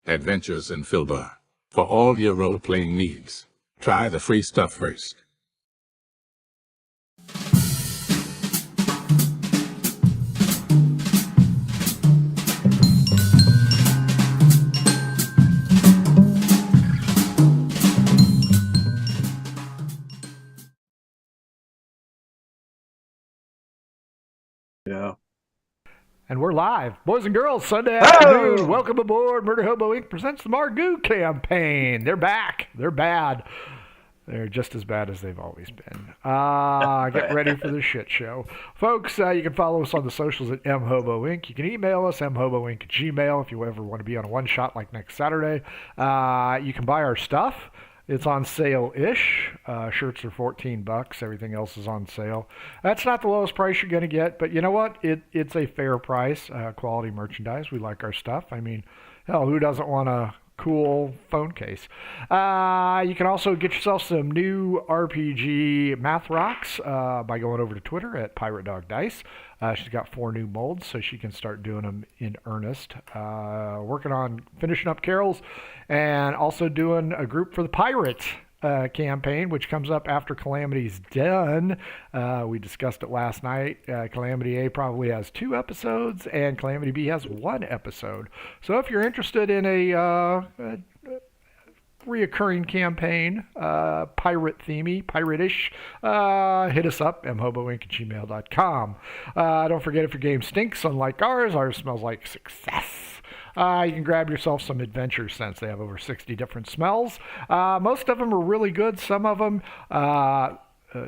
Adventures in Filbar. For all your role-playing needs, try the free stuff first. Yeah. And we're live. Boys and girls, Sunday afternoon. Welcome aboard. Murder Hobo Inc. presents the Margou campaign. They're back. They're bad. They're just as bad as they've always been. Get ready for the shit show. Folks, you can follow us on the socials at mhoboinc. You can email us, mhoboinc@gmail, if you ever want to be on a one-shot like next Saturday. You can buy our stuff. It's on sale-ish. Shirts are $14. Everything else is on sale. That's not the lowest price you're going to get, but you know what? It's a fair price. Quality merchandise. We like our stuff. I mean, hell, who doesn't want a cool phone case? You can also get yourself some new RPG math rocks by going over to Twitter at Pirate Dog Dice. She's got 4 new molds, so she can start doing them in earnest. Working on finishing up Carol's and also doing a group for the Pirates campaign, which comes up after Calamity's done. We discussed it last night. Calamity A probably has 2 episodes, and Calamity B has 1 episode. So if you're interested in a reoccurring campaign, pirate-ish, hit us up, mhoboinc@gmail.com. Don't forget, if your game stinks, unlike ours smells like success. You can grab yourself some adventure scents. They have over 60 different smells. Most of them are really good. Some of them,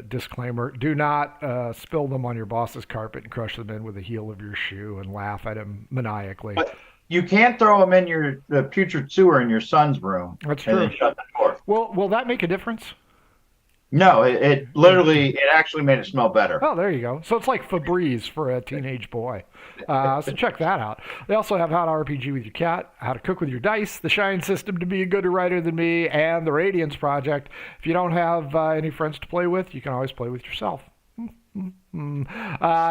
disclaimer, do not spill them on your boss's carpet and crush them in with the heel of your shoe and laugh at him maniacally. But you can't throw them in the putrid sewer in your son's room. That's true. And then shut the door. Will that make a difference? No, it actually made it smell better. Oh, there you go. So it's like Febreze for a teenage boy. So check that out. They also have How to RPG with Your Cat, How to Cook with Your Dice, The Shine System to Be a Gooder Writer Than Me, and The Radiance Project. If you don't have any friends to play with, you can always play with yourself.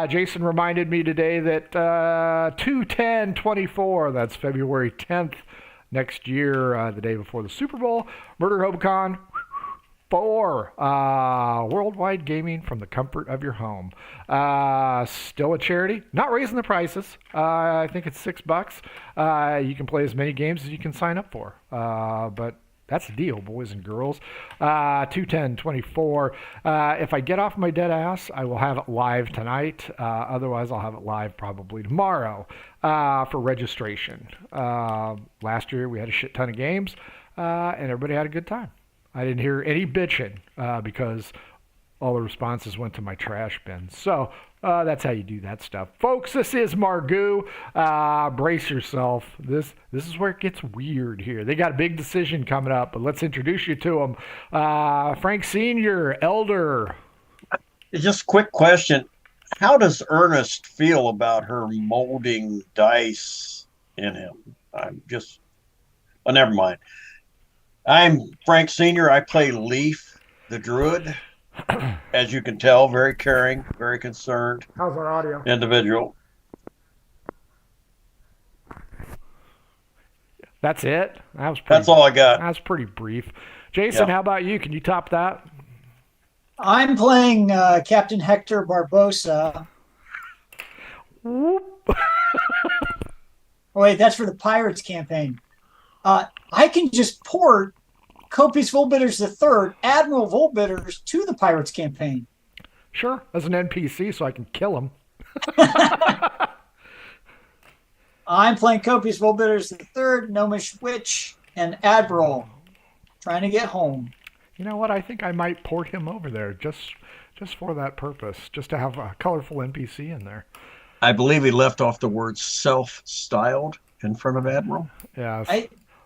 Jason reminded me today that 2/10/24, that's February 10th next year, the day before the Super Bowl, Murder Hobocon 4, worldwide gaming from the comfort of your home. Still a charity, not raising the prices. I think it's $6. You can play as many games as you can sign up for, but that's the deal, boys and girls. 2/10/24. If I get off my dead ass, I will have it live tonight. Otherwise, I'll have it live probably tomorrow for registration. Last year, we had a shit ton of games, and everybody had a good time. I didn't hear any bitching because all the responses went to my trash bin. So that's how you do that stuff. Folks, this is Margou. Brace yourself. This is where it gets weird here. They got a big decision coming up, but let's introduce you to them. Frank Sr., Elder. Just a quick question. How does Ernest feel about her molding dice in him? Never mind. I'm Frank Sr. I play Leaf, the Druid. As you can tell, very caring, very concerned. How's our audio? Individual. That's it? That's all I got. That's pretty brief. Jason, How about you? Can you top that? I'm playing Captain Hector Barbosa. Whoop. Oh, wait, that's for the Pirates campaign. I can just port Copious Volbitters III, Admiral Volbitters, to the Pirates campaign. Sure, as an NPC, so I can kill him. I'm playing Copious Volbitters III, Gnomish Witch, and Admiral, trying to get home. You know what? I think I might port him over there just for that purpose, just to have a colorful NPC in there. I believe he left off the word self-styled in front of Admiral. Yeah.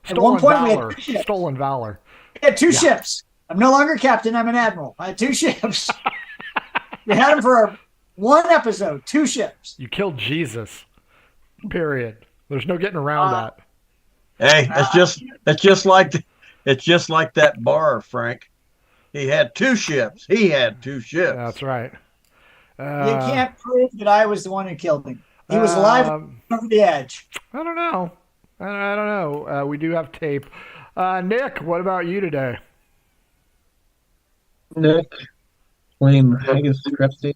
At one point, valor. we had 2 ships. Stolen valor. We had 2 ships. I'm no longer captain. I'm an admiral. I had 2 ships. We had them for 1 episode. 2 ships. You killed Jesus. Period. There's no getting around that. Hey, it's just like that bar, Frank. He had 2 ships. That's right. You can't prove that I was the one who killed him. He was alive over the edge. I don't know. I don't know. We do have tape. Nick, what about you today? Nick, plain haggis crusty.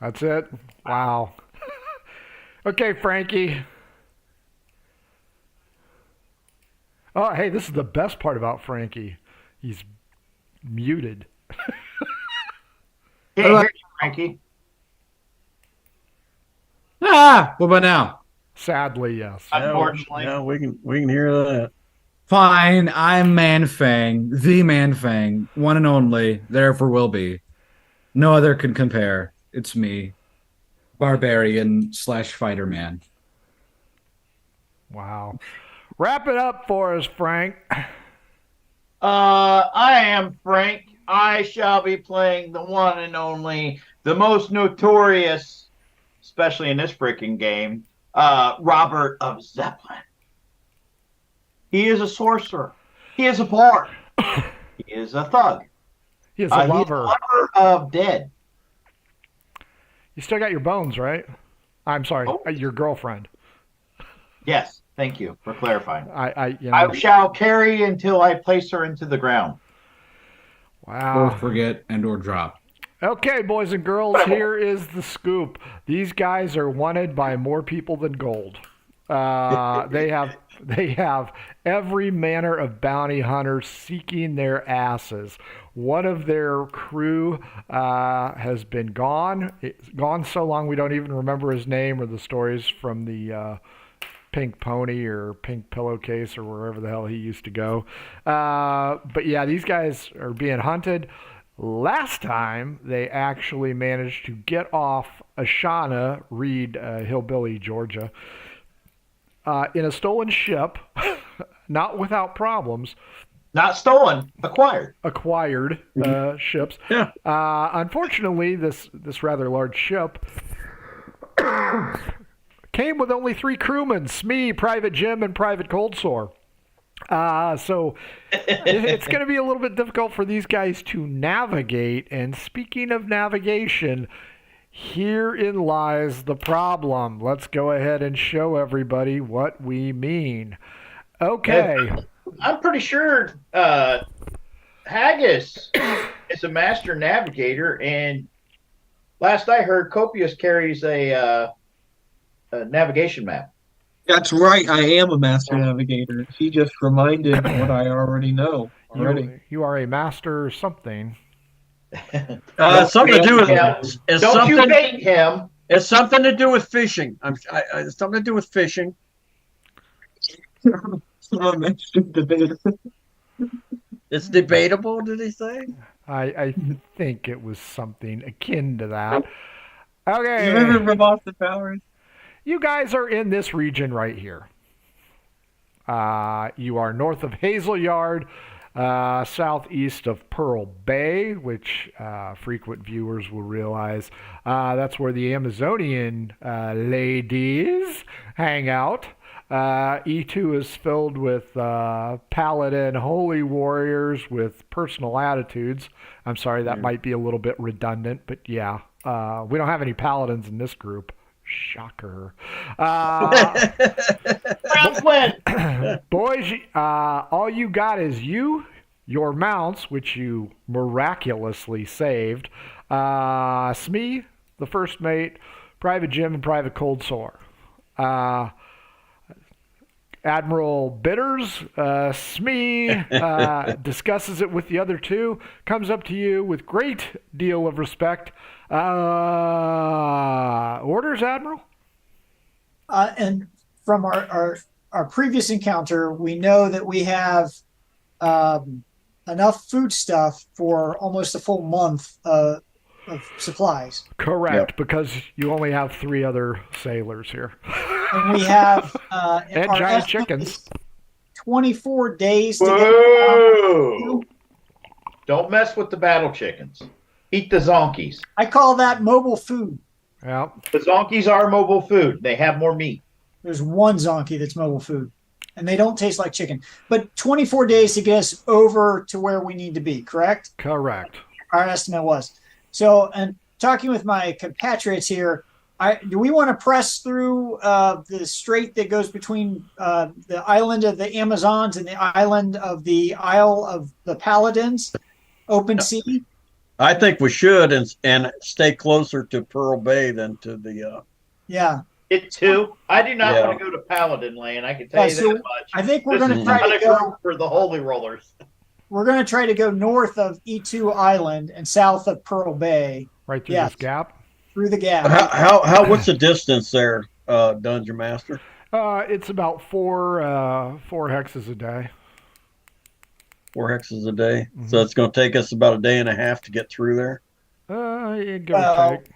That's it? Wow. Okay, Frankie. Oh, hey, this is the best part about Frankie. He's muted. Can't hear you, Frankie. What about now? Sadly, yes. Unfortunately. Yeah, we can hear that. Fine, I'm Man-Fang, the Man-Fang, one and only, therefore will be. No other can compare. It's me, barbarian / fighter man. Wow. Wrap it up for us, Frank. I am Frank. I shall be playing the one and only, the most notorious, especially in this freaking game, Robert of Zeppelin. He is a sorcerer. He is a bard. He is a thug. He is a lover. He's a lover of dead. You still got your bones, right? I'm sorry, your girlfriend. Yes, thank you for clarifying. You know. I shall carry until I place her into the ground. Wow. Or forget and or drop. Okay, boys and girls, here is the scoop. These guys are wanted by more people than gold. They have every manner of bounty hunter seeking their asses. One of their crew has been gone. It's gone so long we don't even remember his name or the stories from the Pink Pony or Pink Pillowcase or wherever the hell he used to go. But yeah, these guys are being hunted. Last time, they actually managed to get off Ashana, Reed, Hillbilly, Georgia, in a stolen ship, not without problems. Not stolen, acquired. Acquired ships. Yeah. Unfortunately, this rather large ship came with only 3 crewmen: Smee, Private Jim, and Private Cold Sore. So it's going to be a little bit difficult for these guys to navigate. And speaking of navigation, herein lies the problem. Let's go ahead and show everybody what we mean. Okay. I'm pretty sure Haggis is a master navigator, and last I heard, Copious carries a navigation map. That's right. I am a master navigator. He just reminded what I already know. You are a master something. Something to do with it's Don't something, you bait him. It's something to do with fishing. It's something to do with fishing. I'm a master debater. It's debatable, did he say? I think it was something akin to that. You Okay. remember from Austin Powers? You guys are in this region right here. You are north of Hazel Yard, southeast of Pearl Bay, which frequent viewers will realize that's where the Amazonian ladies hang out. E2 is filled with paladin holy warriors with personal attitudes. I'm sorry, that might be a little bit redundant, but yeah. We don't have any paladins in this group. Shocker. Boys, all you got is your mounts, which you miraculously saved, Smee, the first mate, Private Jim, and Private Cold Sore. Admiral Bitters, Smee discusses it with the other 2, comes up to you with great deal of respect. Orders, Admiral? And from our previous encounter, we know that we have enough food stuff for almost a full month of supplies. Correct, because you only have 3 other sailors here. And we have and our giant estimate chickens. is 24 days to Whoa! get. Don't mess with the battle chickens. Eat the zonkies. I call that mobile food. Yeah. The zonkies are mobile food. They have more meat. There's one zonky that's mobile food, and they don't taste like chicken. But 24 days to get us over to where we need to be, correct? Correct. Our estimate was. So, and talking with my compatriots here, do we want to press through the strait that goes between the island of the Amazons and the island of the Isle of the Paladins, open sea? I think we should and stay closer to Pearl Bay than to the. Yeah. It too. I do not Yeah. want to go to Paladin Land. I can tell you So that much. I think we're This going to is try not to a go. group for the Holy Rollers. We're going to try to go north of E2 Island and south of Pearl Bay Right through Yes. this gap. through the gap. How what's the distance there, Dungeon Master? It's about four hexes a day. 4 hexes a day. So it's going to take us about a day and a half to get through there. Give or Well, take.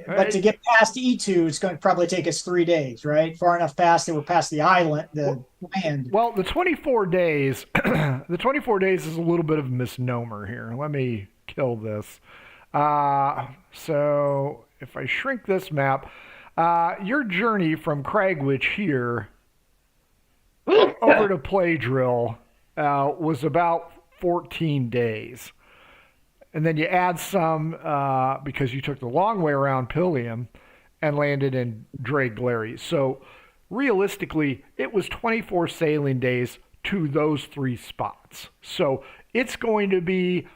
But to get past E2, it's going to probably take us 3 days, right? Far enough past that we're past the island, the land. Well, the 24 days, the 24 days is a little bit of a misnomer here. Let me kill this. So if I shrink this map, your journey from Cragwitch here over to Play Drill was about 14 days. And then you add some because you took the long way around Pilium and landed in Dragglary. So realistically, it was 24 sailing days to those 3 spots. So it's going to be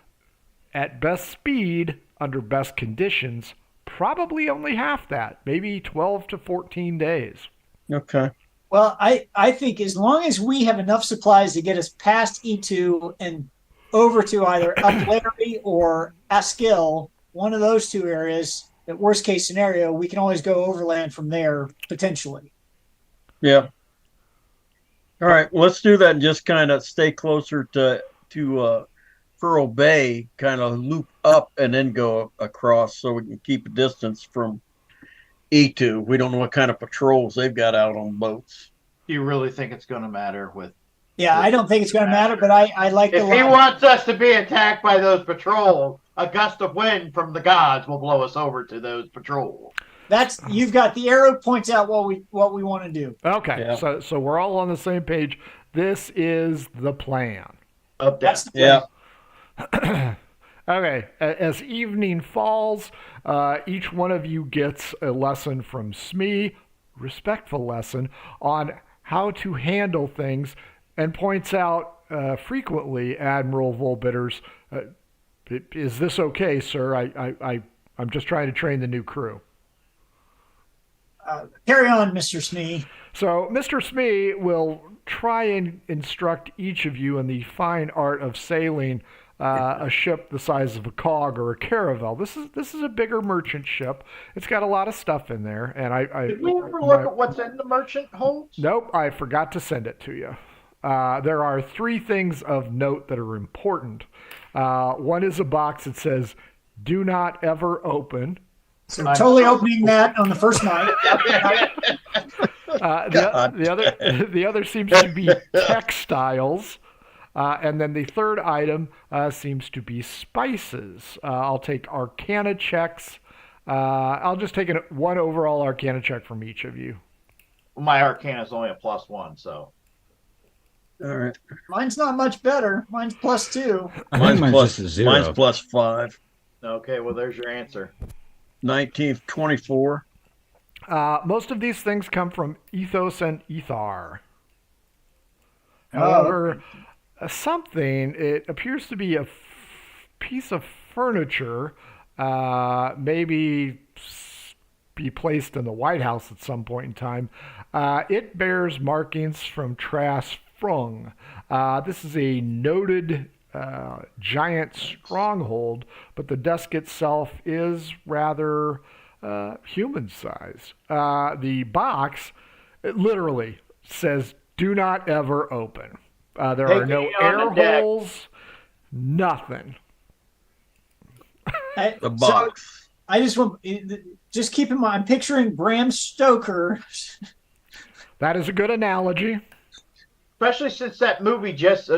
at best speed under best conditions, probably only half that, maybe 12 to 14 days. Okay. Well, I think as long as we have enough supplies to get us past E2 and over to either Up Larry or Askill, one of those 2 areas, at worst case scenario, we can always go overland from there, potentially. Yeah. All right. Well, let's do that and just kind of stay closer to Pearl Bay, kind of loop up and then go across so we can keep a distance from E2. We don't know what kind of patrols they've got out on boats. Do you really think it's going to matter with? Yeah, I don't think it's going to matter, but I like the If he line. wants us to be attacked by those patrols, a gust of wind from the gods will blow us over to those patrols. That's you've got the arrow points out what we want to do. Okay, Yeah. so we're all on the same page. This is the plan. Up That's that. the Yeah. Okay, as evening falls, each one of you gets a lesson from Smee, respectful lesson, on how to handle things, and points out frequently, Admiral Volbitters, is this okay, sir? I'm just trying to train the new crew. Carry on, Mr. Smee. So Mr. Smee will try and instruct each of you in the fine art of sailing a ship the size of a cog or a caravel. This is a bigger merchant ship. It's got a lot of stuff in there, and Did we ever look at what's in the merchant holds? Nope, I forgot to send it to you. There are 3 things of note that are important. One is a box that says, "Do not ever open." So totally opening that on the first night. The other seems to be textiles. And then the third item seems to be spices. I'll take Arcana checks. I'll just take one overall Arcana check from each of you. My Arcana is only a +1, so. All right. Mine's not much better. Mine's +2. Mine's plus just a 0. Mine's +5. Okay, well, there's your answer. 19th, 24. Most of these things come from Ethos and Ethar. However, it appears to be a piece of furniture, maybe be placed in the White House at some point in time. It bears markings from Tras Frung. This is a noted giant stronghold, but the desk itself is rather human size. The box literally says, "Do not ever open." There are no air holes, nothing. The box. So I just keep in mind, I'm picturing Bram Stoker. That is a good analogy. Especially since a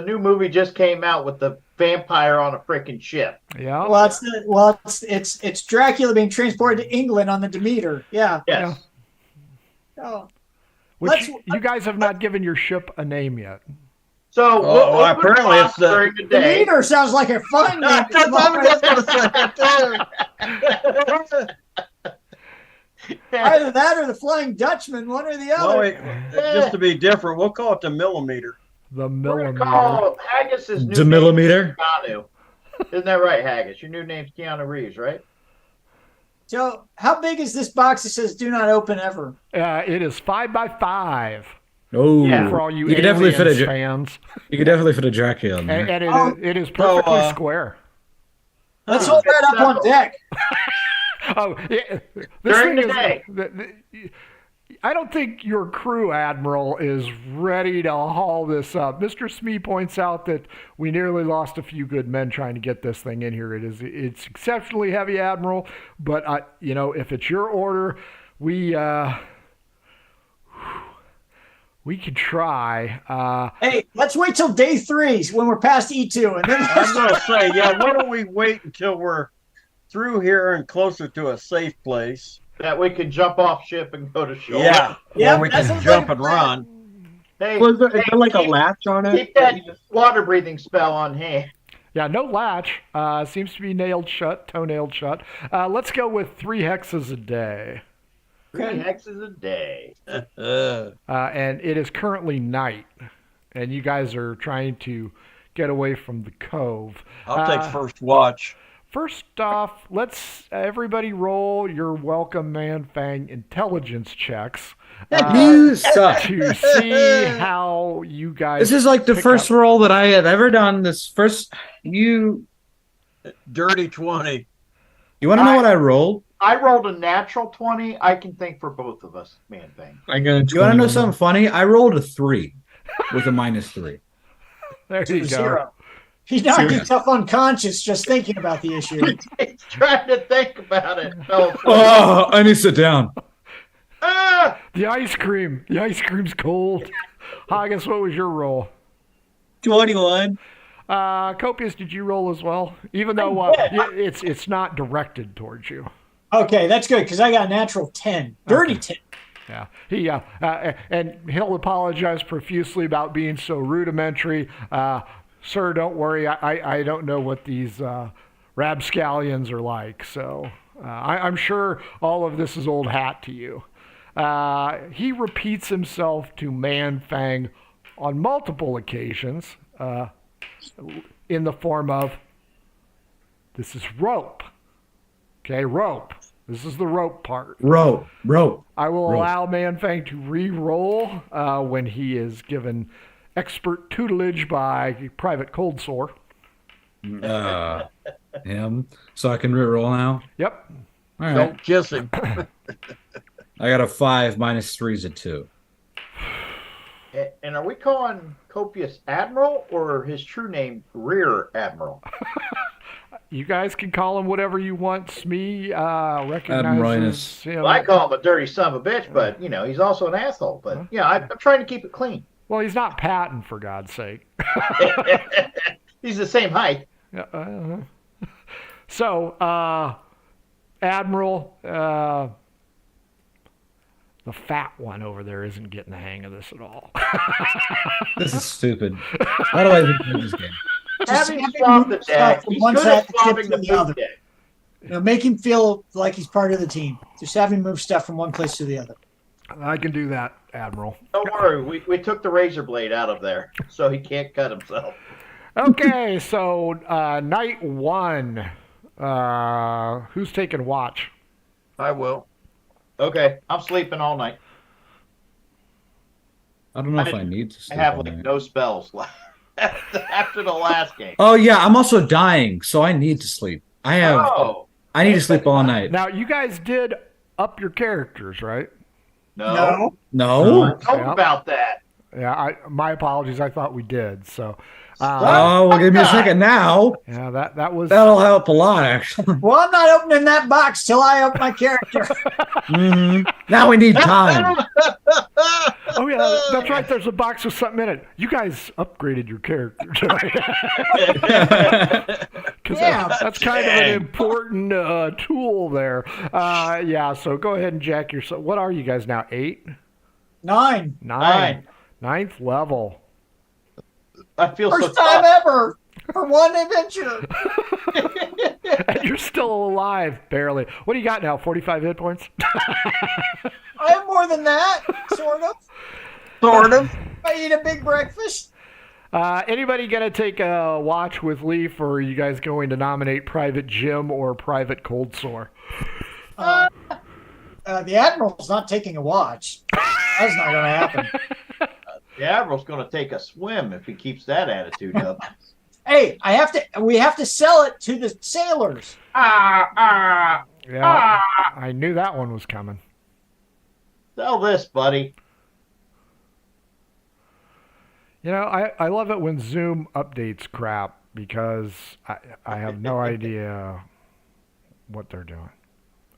new movie just came out with the vampire on a freaking ship. Yeah. Well, it's Dracula being transported to England on the Demeter. Yeah. Yes. Oh. Which you guys have not given your ship a name yet. So we'll open apparently the box it's the- during the day. Demeter sounds like a fun name. That's what I was just going to say. Either that or the Flying Dutchman, one or the other. Well, just to be different, we'll call it the millimeter. The We're gonna millimeter. call Haggis's new Demillimeter? name Keanu. Isn't that right, Haggis? Your new name's Keanu Reeves, right? So, how big is this box that says "Do not open ever"? It is 5 by 5. Oh, Yeah. For all you, could definitely fit Aliens a fans. you could definitely fit a Dracula in there. And it is perfectly square. Let's hold that up on deck. Oh, yeah. During the day. I don't think your crew, Admiral, is ready to haul this up. Mr. Smee points out that we nearly lost a few good men trying to get this thing in here. It's exceptionally heavy, Admiral, but if it's your order, we can try. Hey, let's wait till day 3 when we're past E2, and then I'm going to say, yeah, why don't we wait until we're through here and closer to a safe place? That we can jump off ship and go to shore. Yeah, Yeah, or we that can sounds jump like a and run. Hey, Was there, is hey, there like a keep- latch on it? Keep that water breathing spell on hand. Yeah, no latch. Seems to be toe-nailed shut. Let's go with 3 hexes a day. 3 hexes a day. And it is currently night, and you guys are trying to get away from the cove. I'll take first watch. First off, let's everybody roll your welcome Man Fang intelligence checks You suck. to see how you guys. This is like the pick first up. roll that I have ever done. You Dirty 20. want to know what I rolled? I rolled a natural 20. I can think for both of us, man thing. I got You want to know something funny? I rolled a 3 with a -3. There you go. 0. He knocked himself unconscious just thinking about the issue. He's trying to think about it. Fell asleep. Oh, I need to sit down. Ah! The ice cream. The ice cream's cold. Haggis, what was your roll? 21. Copious, did you roll as well? Even though it's not directed towards you. Okay, that's good because I got a natural 10. Dirty 10. Yeah, he and he'll apologize profusely about being so rudimentary. Sir, don't worry. I don't know what these rapscallions are like, so I'm sure all of this is old hat to you. He repeats himself to Man Fang on multiple occasions in the form of, this is rope. Okay, rope. This is the rope part. Rope. I will allow Man Fang to re-roll when he is given expert tutelage by Private Cold Sore. Him. So I can re-roll now? Yep. All right. Don't kiss him. I got a 5 -3 is a 2. And are we calling Copious Admiral or his true name Rear Admiral? You guys can call him whatever you want. Smee recognizes Admiral-iness. him. Well, I call him a dirty son of a bitch, but, he's also an asshole. But, I'm trying to keep it clean. Well, he's not Patton, for God's sake. He's the same height. So, Admiral, the fat one over there isn't getting the hang of this at all. This is stupid. Why do I even play this game? Having swapped the deck, from he's one good side at to swapping the the other. poop deck. Make him feel like he's part of the team. Just have him move stuff from one place to the other. I can do that, Admiral. Don't worry, we took the razor blade out of there, so he can't cut himself. Okay, so night 1. Who's taking watch? I will. Okay, I'm sleeping all night. I don't know if I need to I sleep have all like night. no spells left after the last game. Oh yeah, I'm also dying, so I need to sleep. I need to sleep all night. Now, you guys did up your characters, right? No. No? Talk Yeah. about that. Yeah, my apologies. I thought we did. So, Oh, well, give me a second now. yeah, that was. That'll help a lot, actually. Well, I'm not opening that box till I open my character. Now we need time. Oh yeah, that's right. There's a box with something in it. You guys upgraded your character tonight. 'Cause that's kind of an important tool there. Yeah. So go ahead and jack yourself. What are you guys now? 8, 9. 9, 9th level. I feel so First time tough. ever for one adventure. And you're still alive, barely. What do you got now? 45 hit points? I have more than that, sort of. Sort of. I eat a big breakfast. Anybody going to take a watch with Leaf, or are you guys going to nominate Private Jim or Private Cold Sore? The Admiral's not taking a watch. That's not going to happen. The Admiral's going to take a swim if he keeps that attitude up. Hey, we have to sell it to the sailors. Yeah, I knew that one was coming. Sell this, buddy. You know, I love it when Zoom updates crap because I have no idea what they're doing.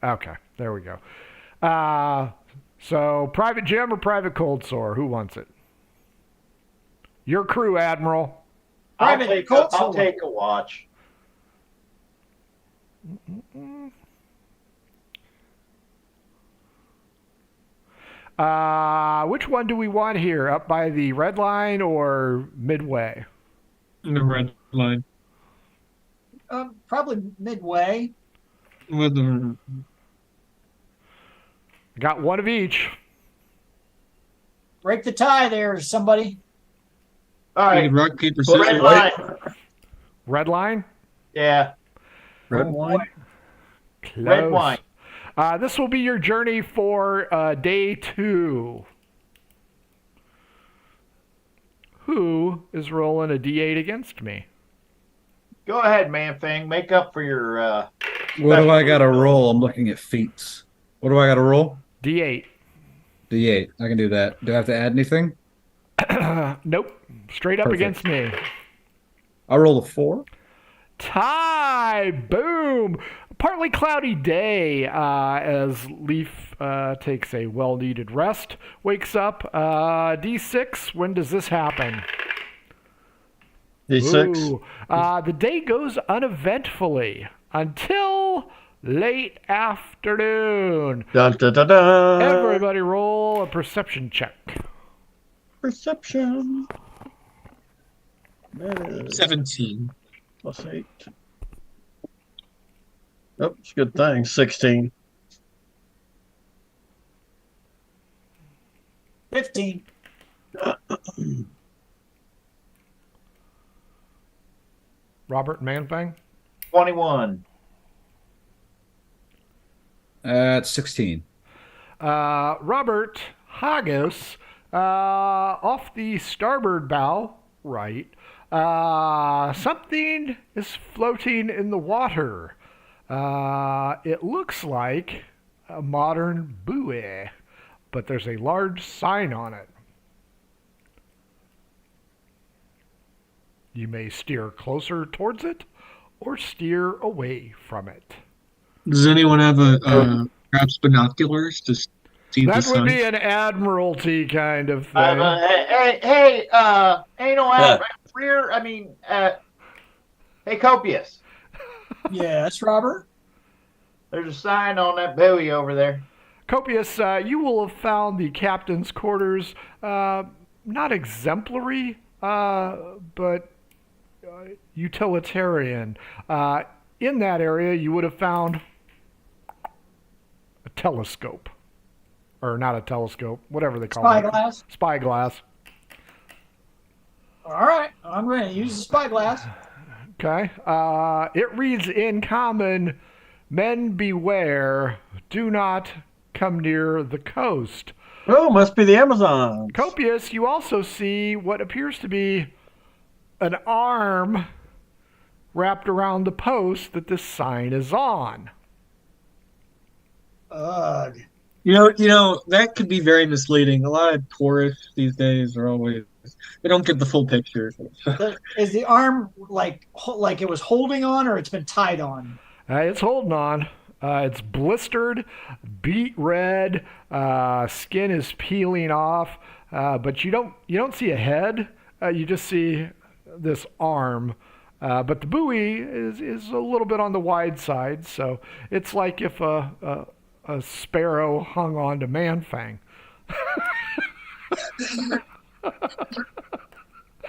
Okay, there we go. So, Private Jim or Private Cold Sore? Who wants it? Your crew, Admiral. I'll take a watch. Which one do we want here? Up by the red line or midway? In the red line. Probably midway. With the Got one of each. Break the tie there, somebody. All right. rock, paper, Red scissors. line. Red line? Yeah. Red wine. Close. Red wine. This will be your journey for day 2. Who is rolling a D8 against me? Go ahead, Man Fang. Make up for your. What do I got to roll? I'm looking at feats. What do I got to roll? D8. D8. I can do that. Do I have to add anything? Nope. Straight up Perfect. against me. I roll a 4. Tie! Boom! Partly cloudy day as Leaf takes a well-needed rest, wakes up. D6, when does this happen? D6. Ooh. The day goes uneventfully until late afternoon. Dun, dun, dun, dun. Everybody roll a perception check. Perception. That is 17. +8. Oh, it's a good thing. 16. 15. Robert Manfang? 21. It's 16. Robert Hagos, off the starboard bow, right, something is floating in the water. It looks like a modern buoy, but there's a large sign on it. You may steer closer towards it or steer away from it. Does anyone have perhaps binoculars to see the That would sign? be an admiralty kind of thing. Hey, ain't no rear. I mean, hey, Copious. Yes, Robert. There's a sign on that buoy over there. Copious, you will have found the captain's quarters not exemplary, but utilitarian. In that area, you would have found a telescope. Or not a telescope, whatever they call it. Spyglass. Spyglass. All right, I'm going to use the spyglass. Okay. It reads in common, men beware, do not come near the coast. Oh, must be the Amazon. Copious, you also see what appears to be an arm wrapped around the post that this sign is on. Ugh. You know that could be very misleading. A lot of tourists these days are always they don't get the full picture. Is the arm like it was holding on, or it's been tied on? It's holding on. It's blistered, beet red. Skin is peeling off, but you don't see a head. You just see this arm. But the buoy is a little bit on the wide side, so it's like if a sparrow hung on to Manfang.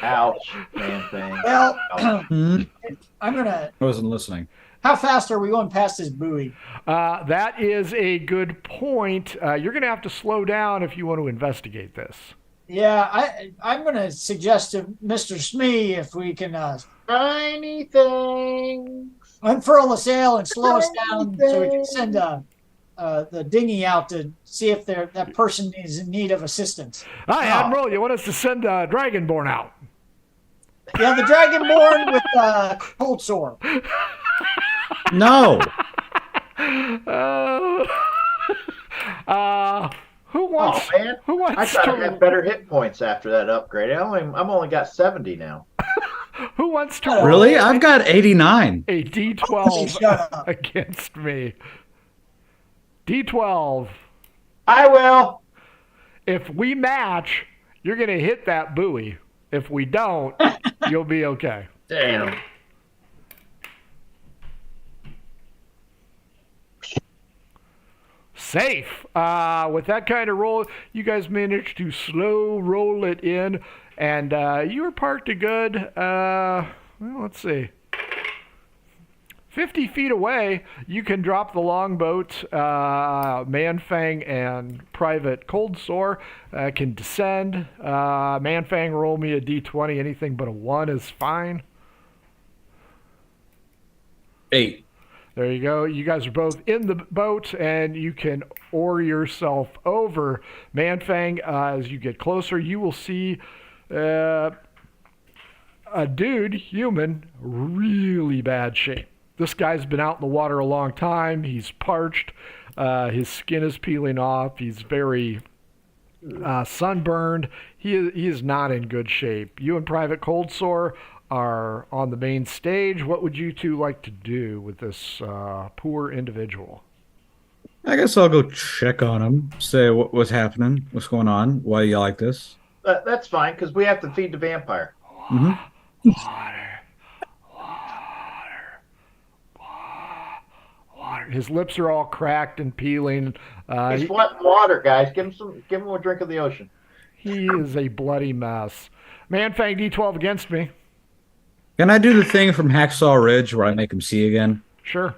Ouch, Man Fang. Well, Ouch. I'm gonna. I wasn't listening. How fast are we going past this buoy? That is a good point. You're going to have to slow down if you want to investigate this. Yeah, I'm going to suggest to Mr. Smee if we can Tiny things. unfurl the sail and slow us Tiny down so we can things. send the dinghy out to see if that person is in need of assistance. Hi, Admiral. You want us to send Dragonborn out? Yeah, the Dragonborn with cold sore. No. Who wants? Oh man, Who wants I thought I to? had better hit points after that upgrade. I'm only got 70 now. Who wants to? roll Really? I've got 89. a D12 Shut up. against me. D12. I will. If we match, you're gonna hit that buoy. If we don't, you'll be okay. Damn. Safe. With that kind of roll, you guys managed to slow roll it in, and you were parked a good, well, let's see. 50 feet away, you can drop the longboat. Manfang and Private Cold Sore can descend. Manfang, roll me a d20. Anything but a 1 is fine. 8. There you go. You guys are both in the boat, and you can oar yourself over. Manfang, as you get closer, you will see a dude, human, really bad shape. This guy's been out in the water a long time. He's parched. His skin is peeling off. He's very sunburned. He is not in good shape. You and Private Cold Sore are on the main stage. What would you two like to do with this poor individual? I guess I'll go check on him. Say what's happening, what's going on, why you like this. That's fine because we have to feed the vampire. Mm-hmm. Water. His lips are all cracked and peeling. He's wanting water, guys. Give him a drink of the ocean. He is a bloody mess. Manfang D12 against me. Can I do the thing from Hacksaw Ridge where I make him see again? Sure.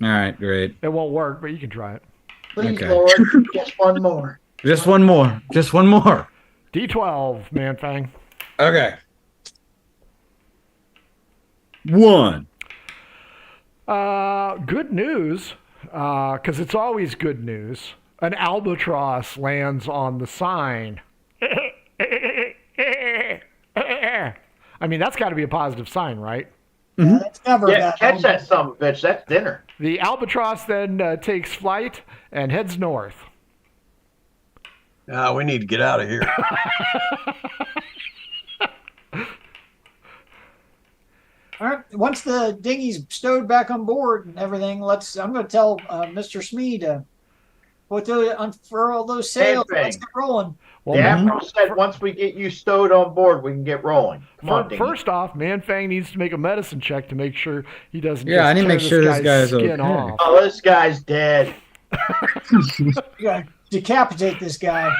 All right, great. It won't work, but you can try it. Please, Okay. Lord, just one more. Just one more. Just one more. D12, Manfang. Okay. 1. Good news, because it's always good news. An albatross lands on the sign. I mean, that's got to be a positive sign, right? Yeah, that's never a Yeah, bad catch omen. that son of a bitch. That's dinner. The albatross then takes flight and heads north. We need to get out of here. All right. Once the dinghy's stowed back on board and everything, I'm going to tell Mr. Smee to unfurl those sails. Same thing. Let's get rolling. Well, The Admiral said once we get you stowed on board, we can get rolling. Come on, Dingy. First off, Manfang needs to make a medicine check to make sure he doesn't. Yeah, just I need to tear make sure this guy's skin okay. off. Oh, this guy's dead. You got to decapitate this guy.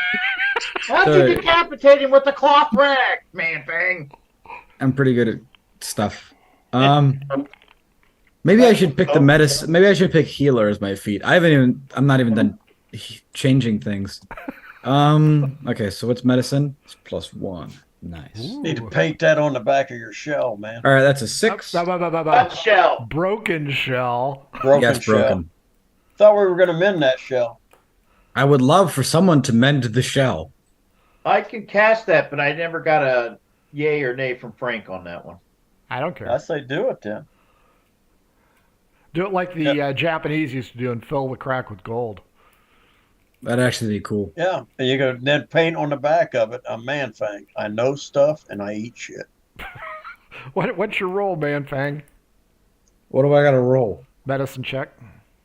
How'd you Sorry. decapitate him with the cloth rag, man thing? I'm pretty good at stuff. Maybe I should pick the medicine. Maybe I should pick healer as my feat. I'm not even done changing things. Okay, so what's medicine? It's +1. Nice. Need to paint that on the back of your shell, man. All right, that's a 6. That shell. Broken shell. Broken Yes, shell. broken. Thought we were going to mend that shell. I would love for someone to mend the shell. I can cast that, but I never got a yay or nay from Frank on that one. I don't care. I say do it then. Do it like the Japanese used to do and fill the crack with gold. That'd actually be cool. Yeah. And you go then paint on the back of it a man thing. I know stuff and I eat shit. What's your roll, Manfang? What do I got to roll? Medicine check.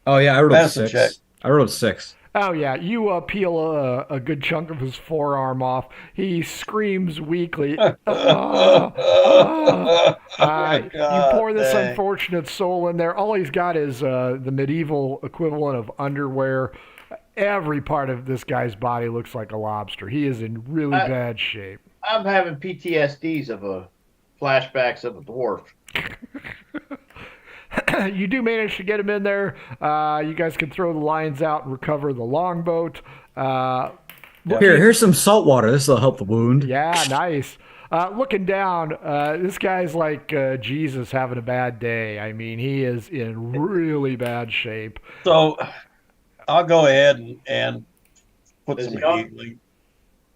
Oh yeah, I rolled Medicine 6. check. I rolled 6. Oh yeah, you peel a good chunk of his forearm off. He screams weakly. You pour this dang. unfortunate soul in there. All he's got is the medieval equivalent of underwear. Every part of this guy's body looks like a lobster. He is in really bad shape. I'm having PTSDs of flashbacks of a dwarf. You do manage to get him in there. You guys can throw the lines out and recover the longboat. Here's some salt water. This will help the wound. Yeah, nice. Looking down, this guy's like Jesus having a bad day. I mean, he is in really bad shape. So I'll go ahead and put Is some he on- healing.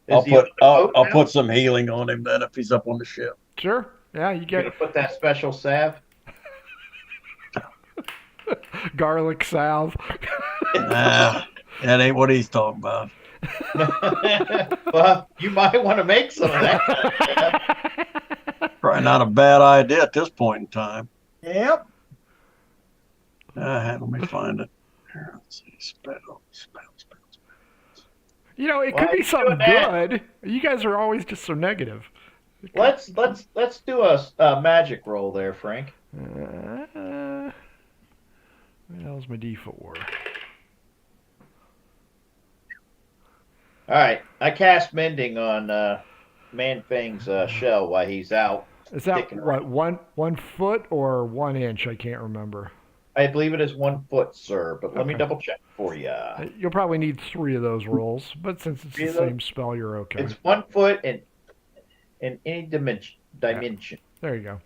Is I'll he on put the I'll, boat I'll now? put some healing on him then if he's up on the ship. Sure. Yeah, you You get gonna put that special salve? garlic salve. Nah, that ain't what he's talking about. Well, you might want to make some of that. Probably not a bad idea at this point in time. Yep. Let me find it. Here, let's see. Spell. You know, it Why could are be you something doing that? good. You guys are always just so negative. Let's do a magic roll there, Frank. What hell's my D4? All right, I cast mending on Man Fang's shell while he's out. Is that Sticking what around. 1 foot or 1 inch? I can't remember. I believe it is 1 foot, sir, but let me Okay. double check for you. You'll probably need 3 of those rolls, but since it's 3 the of those? same spell, you're okay. It's 1 foot in any dimension. There you go.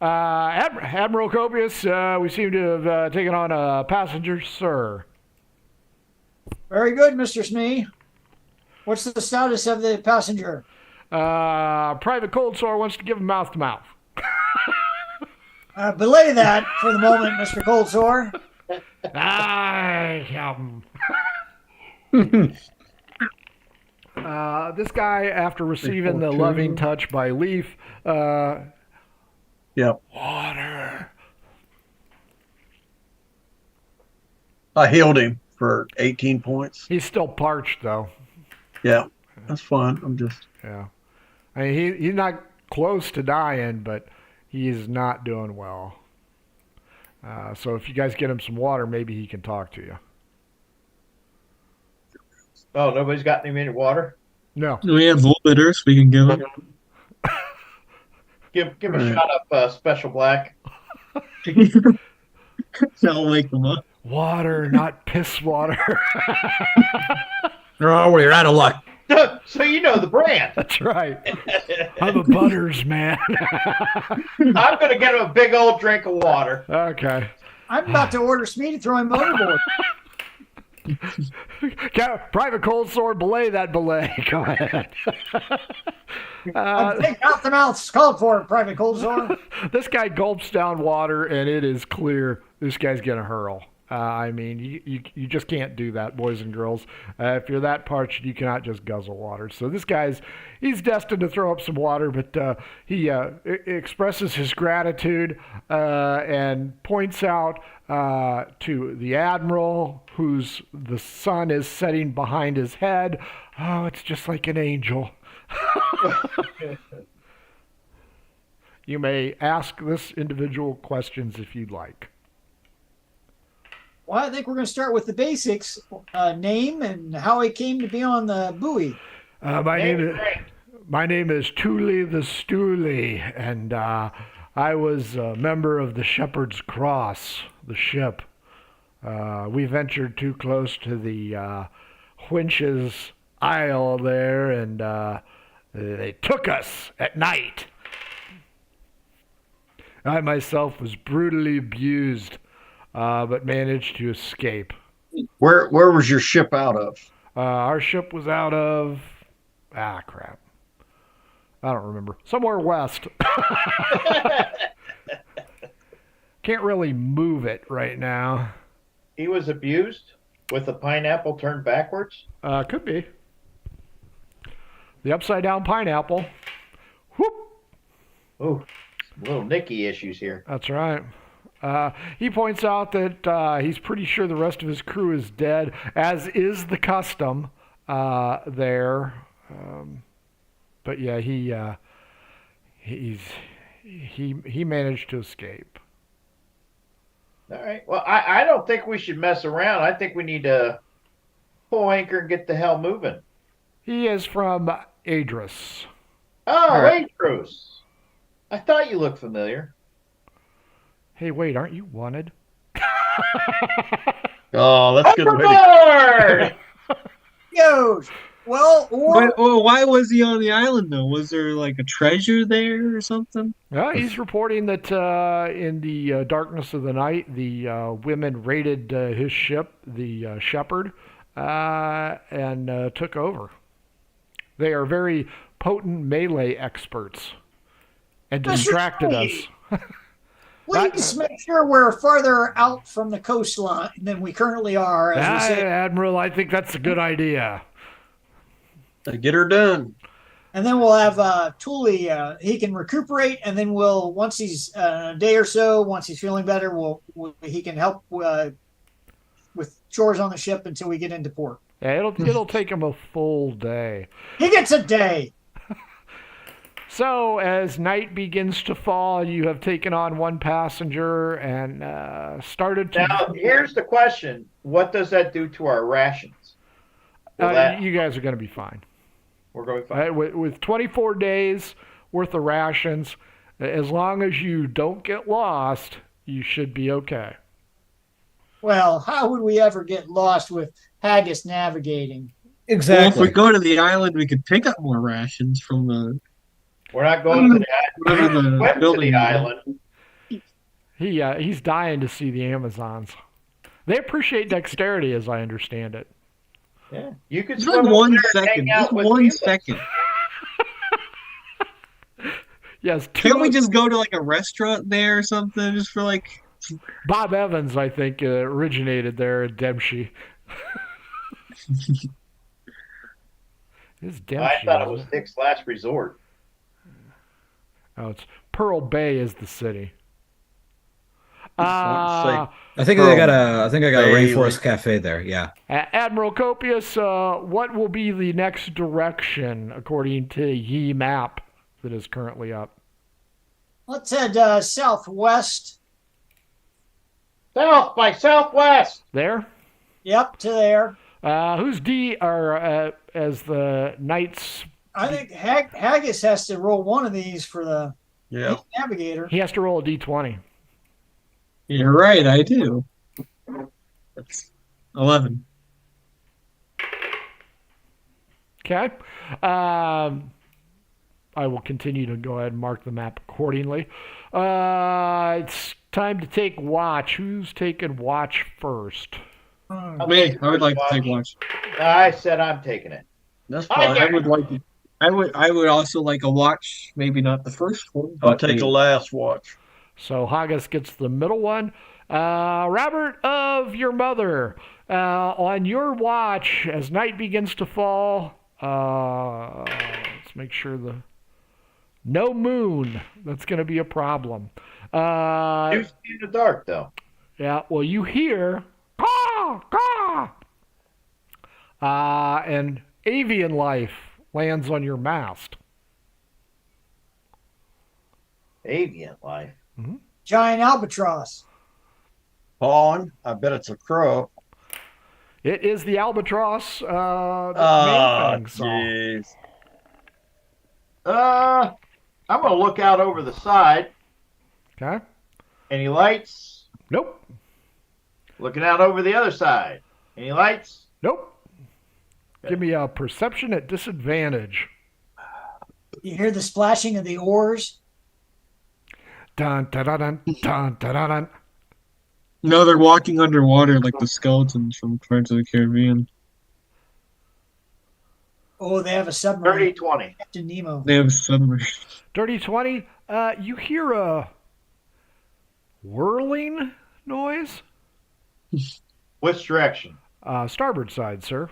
Admiral Copius, we seem to have taken on a passenger, sir. Very good, Mr. Smee. What's the status of the passenger? Private Cold Sore wants to give him mouth to mouth. Belay that for the moment, Mr. Cold Sore. This guy, after receiving the loving touch by Leaf, Yep. water. I healed him for 18 points. He's still parched, though. Yeah, that's fine. I'm just. Yeah. I mean, he's not close to dying, but he's not doing well. So if you guys get him some water, maybe he can talk to you. Oh, nobody's got any minute water? No. Do we have bull bitters we can give him? Give a shot of Special Black. That'll wake them up. Water, not piss water. Oh, we're out of luck. So you know the brand. That's right. I'm a Butters man. I'm going to get him a big old drink of water. Okay. I'm about to order Smee to throw him overboard. Private Cold Sword, belay that belay. Go ahead. Take out the mouths called for, Private Cold Sore. This guy gulps down water, and it is clear this guy's going to hurl. I mean, you just can't do that, boys and girls. If you're that parched, you cannot just guzzle water. So this he's destined to throw up some water, but he expresses his gratitude and points out to the Admiral, the sun is setting behind his head. Oh, it's just like an angel. You may ask this individual questions if you'd like. Well, I think we're going to start with the basics. Name and how he came to be on the buoy. My name is Thule the Stoolie, and I was a member of the Shepherd's Cross, the ship. We ventured too close to the Winch's Isle there, and they took us at night. I myself was brutally abused, but managed to escape. Where was your ship out of? Our ship was out of... crap. I don't remember. Somewhere west. Can't really move it right now. He was abused with a pineapple turned backwards? Could be. The upside down pineapple. Whoop. Oh, little Nicky issues here. That's right. He points out that he's pretty sure the rest of his crew is dead, as is the custom there. But yeah, he managed to escape. All right. Well, I don't think we should mess around. I think we need to pull anchor and get the hell moving. He is from Adris. Oh, All right. Atros. I thought you looked familiar. Hey, wait, aren't you wanted? Oh, that's good. Overboard! Yo, well, or Why was he on the island though? Was there like a treasure there or something? He's reporting that in the darkness of the night, the women raided his ship, the Shepherd, and took over. They are very potent melee experts and That's distracted us. right. Please make sure we're farther out from the coastline than we currently are. As we say. Admiral, I think that's a good idea. Get her done. And then we'll have Thule. He can recuperate, and then once he's a day or so, once he's feeling better, he can help with chores on the ship until we get into port. Yeah, it'll take him a full day. He gets a day. So, as night begins to fall, you have taken on one passenger and started to... Now, here's the question. What does that do to our rations? You guys are going to be fine. We're going fine. With 24 days worth of rations, as long as you don't get lost, you should be okay. Well, how would we ever get lost with Haggis navigating? Well, if we go to the island, we could pick up more rations from the... We're not going to the island. We went to the island. He's dying to see the Amazons. They appreciate dexterity, as I understand it. Yeah, you could Just swim like over 1 there and second. hang out Just with 1 people. second. Yes. Can't we just go to like a restaurant there or something, just for like... Bob Evans, I think, originated there at Dempsey. It's Dempsey. I thought it was Dick's Last Resort. Oh, it's Pearl Bay is the city. I think I got a Rainforest Cafe there. Yeah. Admiral Copius, what will be the next direction according to Ye map that is currently up? Let's head southwest. South by southwest. There. Yep, to there. Who's D or as the knights? I think Haggis has to roll one of these for the navigator. He has to roll a D20. You're right, I do. That's 11. Okay. I will continue to go ahead and mark the map accordingly. It's time to take watch. Who's taking watch first? Me, I would like to take watch. I said I'm taking it. That's fine. I would like to. I would also like a watch. Maybe not the first one. I'll But take the last watch. So Haggis gets the middle one. Robert of your mother, on your watch as night begins to fall. Let's make sure no moon. That's going to be a problem. You see in the dark though. Yeah. Well, you hear caw caw, and avian life lands on your mast. Avian life. Mm-hmm. Giant albatross. Pawn. I bet it's a crow. It is the albatross. Oh, Manfang saw. jeez. I'm gonna look out over the side. Okay. Any lights? Nope. Looking out over the other side. Any lights? Nope. Give me a perception at disadvantage. You hear the splashing of the oars? Dun, dun, dun, dun, dun, dun, dun, dun. no, they're walking underwater like the skeletons from Pirates of the Caribbean. Oh, they have a submarine. 30-20. Captain Nemo. They have a submarine. Dirty 20. You hear a whirling noise? Which direction? Starboard side, sir.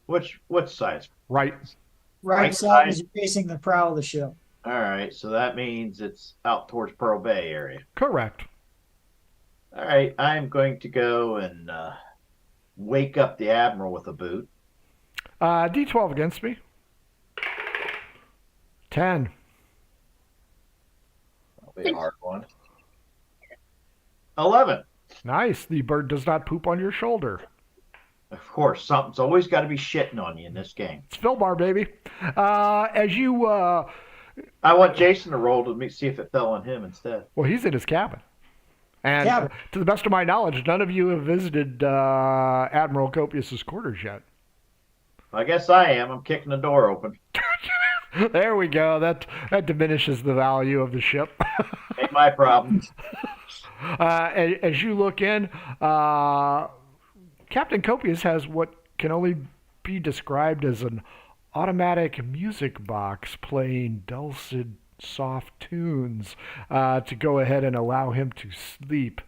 Which side? Right. Right Right side side. is facing the prow of the ship. All right, so that means it's out towards Pearl Bay area. Correct. All right, I'm going to go and wake up the Admiral with a boot. D12 against me. 10. That'll be a hard one. 11. Nice. The bird does not poop on your shoulder. Of course, something's always got to be shitting on you in this game. It's Phil Bar, baby. As you, I want Jason to roll to see if it fell on him instead. well, he's in his cabin. And Yeah. to the best of my knowledge, none of you have visited Admiral Copius's quarters yet. I guess I am. I'm kicking the door open. There we go. That diminishes the value of the ship. Ain't my problem. As you look in, Captain Copius has what can only be described as an automatic music box playing dulcet, soft tunes to go ahead and allow him to sleep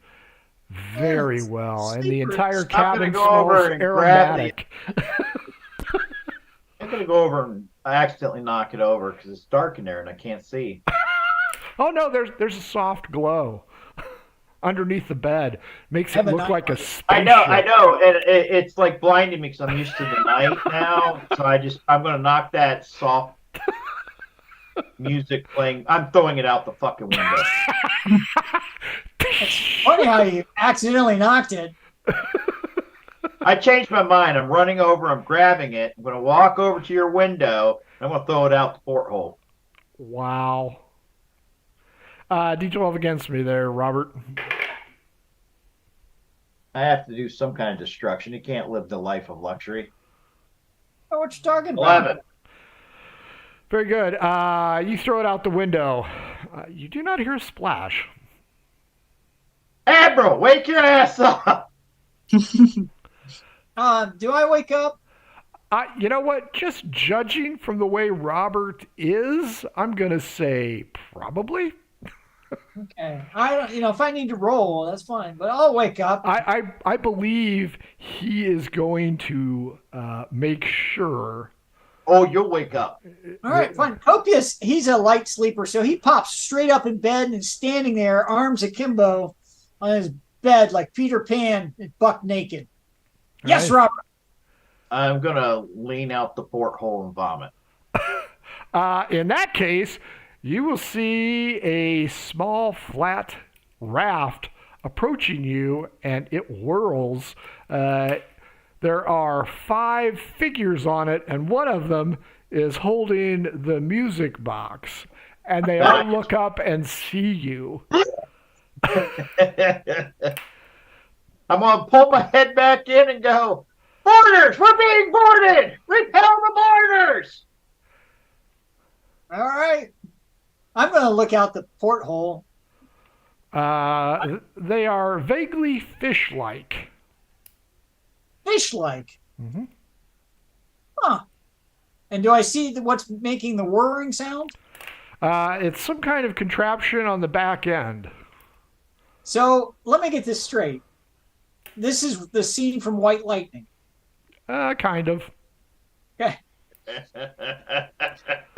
very well. And the entire cabin go over smells and grab the- aromatic. I'm gonna go over and accidentally knock it over because it's dark in there and I can't see. Oh no, there's a soft glow underneath the bed. Makes it Have a look night like a light. spaceship. I know, and it's like blinding me because I'm used to the night now. So I'm gonna knock that soft music playing. I'm throwing it out the fucking window. Funny how you accidentally knocked it. I changed my mind. I'm running over. I'm grabbing it. I'm gonna walk over to your window. I'm gonna throw it out the porthole. Wow. D12 against me there, Robert. I have to do some kind of destruction. You can't live the life of luxury. Know what you're talking about? 11. Very good. You throw it out the window. You do not hear a splash. Admiral, wake your ass up! Do I wake up? You know what? Just judging from the way Robert is, I'm going to say probably. Okay. I don't. If I need to roll, that's fine. But I'll wake up. I believe he is going to make sure. Oh, you'll wake up. All right, fine. Copius, he's a light sleeper, so he pops straight up in bed and is standing there, arms akimbo, on his bed like Peter Pan, buck naked. Yes, Right. Robert. I'm gonna lean out the porthole and vomit. In that case, you will see a small flat raft approaching you, and it whirls. There are 5 figures on it, and one of them is holding the music box. And they all look up and see you. I'm gonna pull my head back in and go, boarders, we're being boarded! Repel the boarders! All right. I'm going to look out the porthole. They are vaguely fish-like. Fish-like. Mhm. Huh. And do I see what's making the whirring sound? It's some kind of contraption on the back end. So let me get this straight. This is the scene from White Lightning. Kind of. Okay.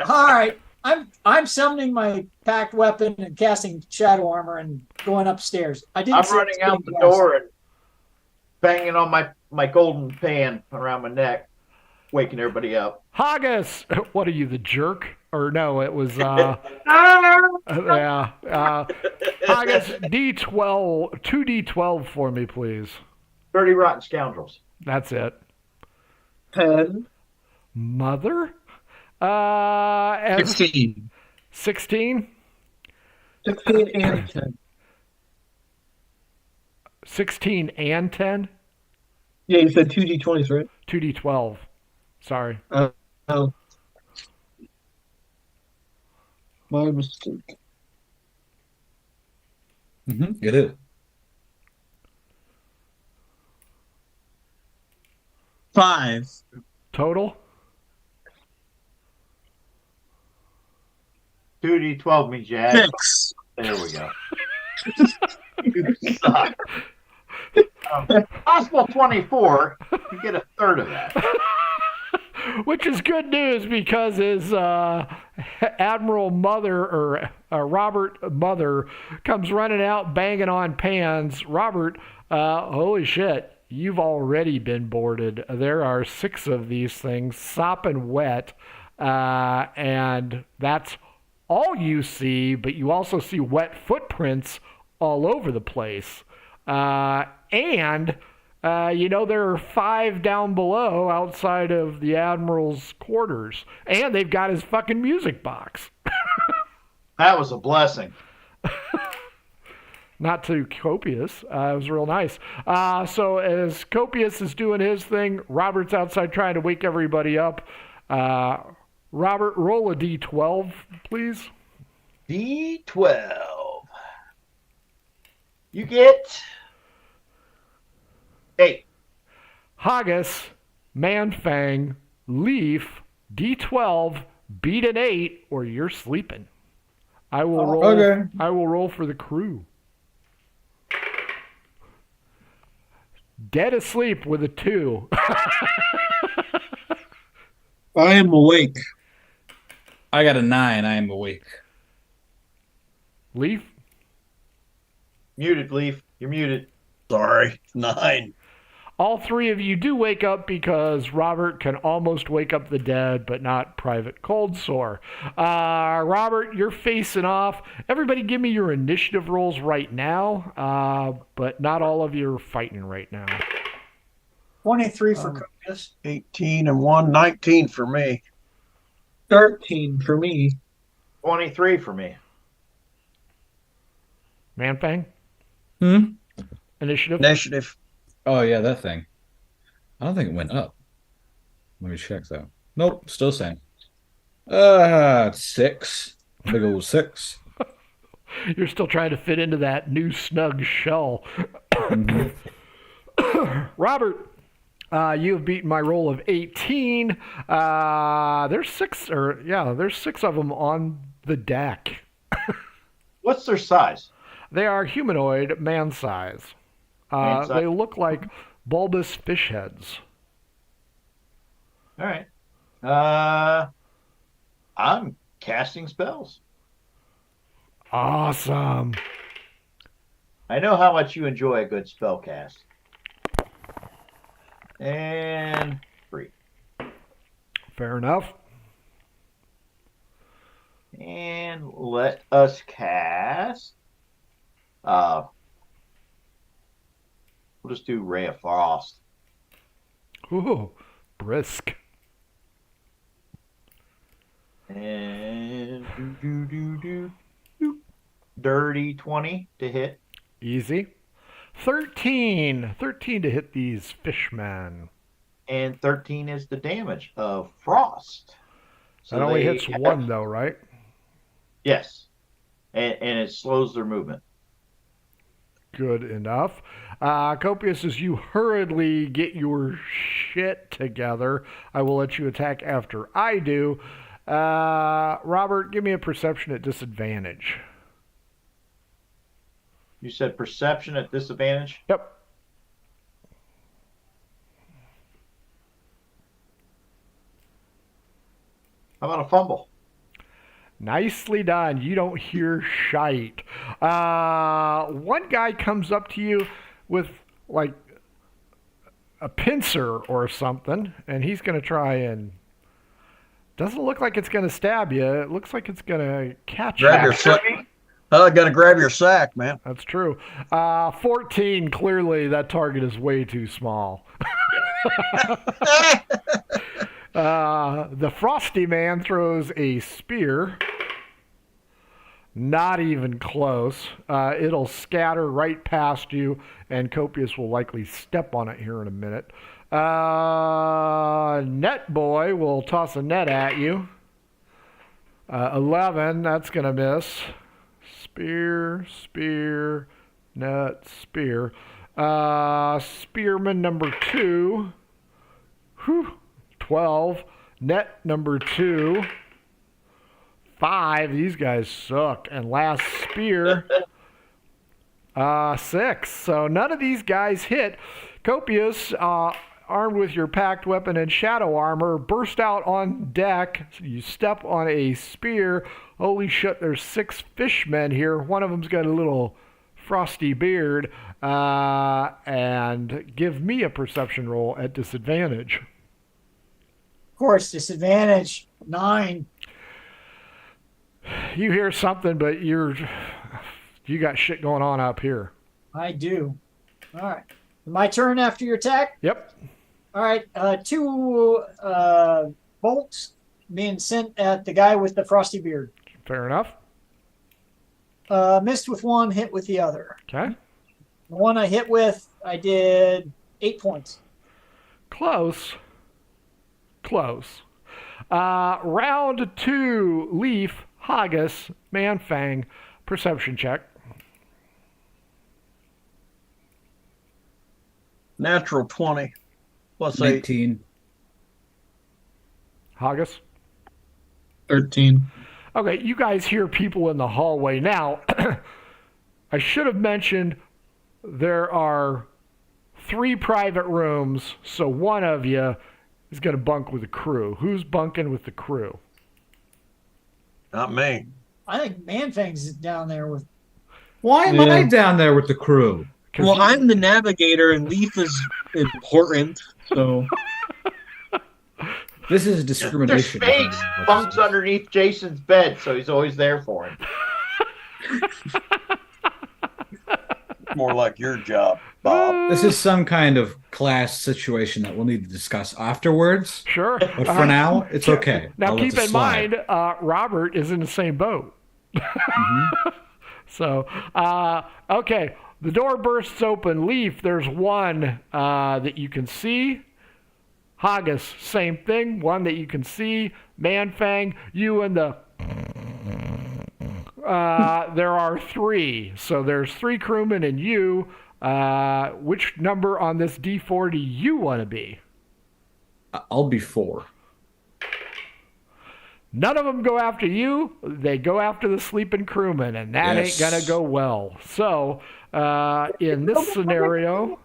All right. I'm summoning my packed weapon and casting shadow armor and going upstairs. I didn't. I'm running out the door and banging on my golden pan around my neck, waking everybody up. Haggis! What are you, the jerk? Or no, it was, yeah. Haggis, D12, 2D12 for me, please. 30 rotten scoundrels. That's it. 10. Mother? 16. 16? 16 and 10. 16 and 10? Yeah, you said 2d20s, right? 2D12. Sorry. Oh. My mistake. It is. Five. Total? 2d12 means you had. 6. There we go. You suck. Possible 24, you get a third of that. Which is good news because his Admiral Mother, or Robert Mother, comes running out banging on pans. Robert, holy shit, you've already been boarded. There are 6 of these things, sopping wet, and that's all you see, but you also see wet footprints all over the place. And there are 5 down below outside of the Admiral's quarters. And they've got his fucking music box. That was a blessing. Not to Copious. It was real nice. So as Copious is doing his thing, Robert's outside trying to wake everybody up. Robert, roll a d12, please. D12. You get 8. Haggis, Manfang, Leaf, d12, beat an 8, or you're sleeping. I will roll. Okay. I will roll for the crew. Dead asleep with a 2. I am awake. I got a 9. I am awake. Leaf. Muted, Leaf. You're muted. Sorry, 9. All three of you do wake up because Robert can almost wake up the dead, but not Private Cold Sore. Robert, you're facing off. Everybody give me your initiative rolls right now, but not all of you are fighting right now. 23 for Copious. 18 and 1, 19 for me. 13 for me. 23 for me. Manfang? Initiative? Initiative. Oh, yeah, that thing. I don't think it went up. Let me check that. Nope, still same. 6. Big old 6. You're still trying to fit into that new snug shell. Robert, you have beaten my roll of 18. There's 6 of them on the deck. What's their size? They are humanoid, man size. Man-size. They look like bulbous fish heads. All right. I'm casting spells. Awesome. I know how much you enjoy a good spell cast. And 3. Fair enough. And let us cast. We'll just do Ray of Frost. Ooh, brisk. And dirty 20 to hit. Easy. 13. 13 to hit these fishmen. And 13 is the damage of Frost. That only hits 1, though, right? Yes. And it slows their movement. Good enough. Copious, as you hurriedly get your shit together, I will let you attack after I do. Robert, give me a perception at disadvantage. You said perception at disadvantage? Yep. How about a fumble? Nicely done. You don't hear shite. One guy comes up to you with, like, a pincer or something, and he's going to try and... Doesn't look like it's going to stab you. It looks like it's going to catch Grab you. your sack. Gotta grab your sack, man. That's true. 14, clearly that target is way too small. The Frosty Man throws a spear. Not even close. It'll scatter right past you, and Copious will likely step on it here in a minute. Net Boy will toss a net at you. 11, that's going to miss. Spear, spear, net, spear. Spearman number 2. 12. Net number 2. 5. These guys suck. And last spear. 6. So none of these guys hit. Copious, armed with your packed weapon and shadow armor, burst out on deck. You step on a spear. Holy shit, there's 6 fishmen here. One of them's got a little frosty beard. And give me a perception roll at disadvantage. Of course, disadvantage 9. You hear something, but you got shit going on up here. I do. All right. My turn after your attack? Yep. All right. 2 bolts being sent at the guy with the frosty beard. Fair enough. Missed with one, hit with the other. Okay. The one I hit with, I did 8 points. Close. Close. Round 2, Leaf, Haggis, Manfang, perception check. Natural 20 plus 8. 19. Haggis. 13. Okay, you guys hear people in the hallway. Now, I should have mentioned there are 3 private rooms, so one of you is going to bunk with the crew. Who's bunking with the crew? Not me. I think Manfang's down there with. Why am I down there with the crew? Well, I'm the navigator, and Leaf is important, so... This is There's discrimination. Spades bunks underneath Jason's bed, so he's always there for him. More like your job, Bob. This is some kind of class situation that we'll need to discuss afterwards. Sure. But for now, it's okay. Now, I'll let keep this in slide. mind, Robert is in the same boat. So, okay. The door bursts open. Leaf, there's one that you can see. Haggis, same thing. One that you can see. Manfang, you and the... there are 3. So there's 3 crewmen and you. Which number on this D4 do you want to be? I'll be 4. None of them go after you. They go after the sleeping crewman, and that Yes. ain't going to go well. So in this scenario...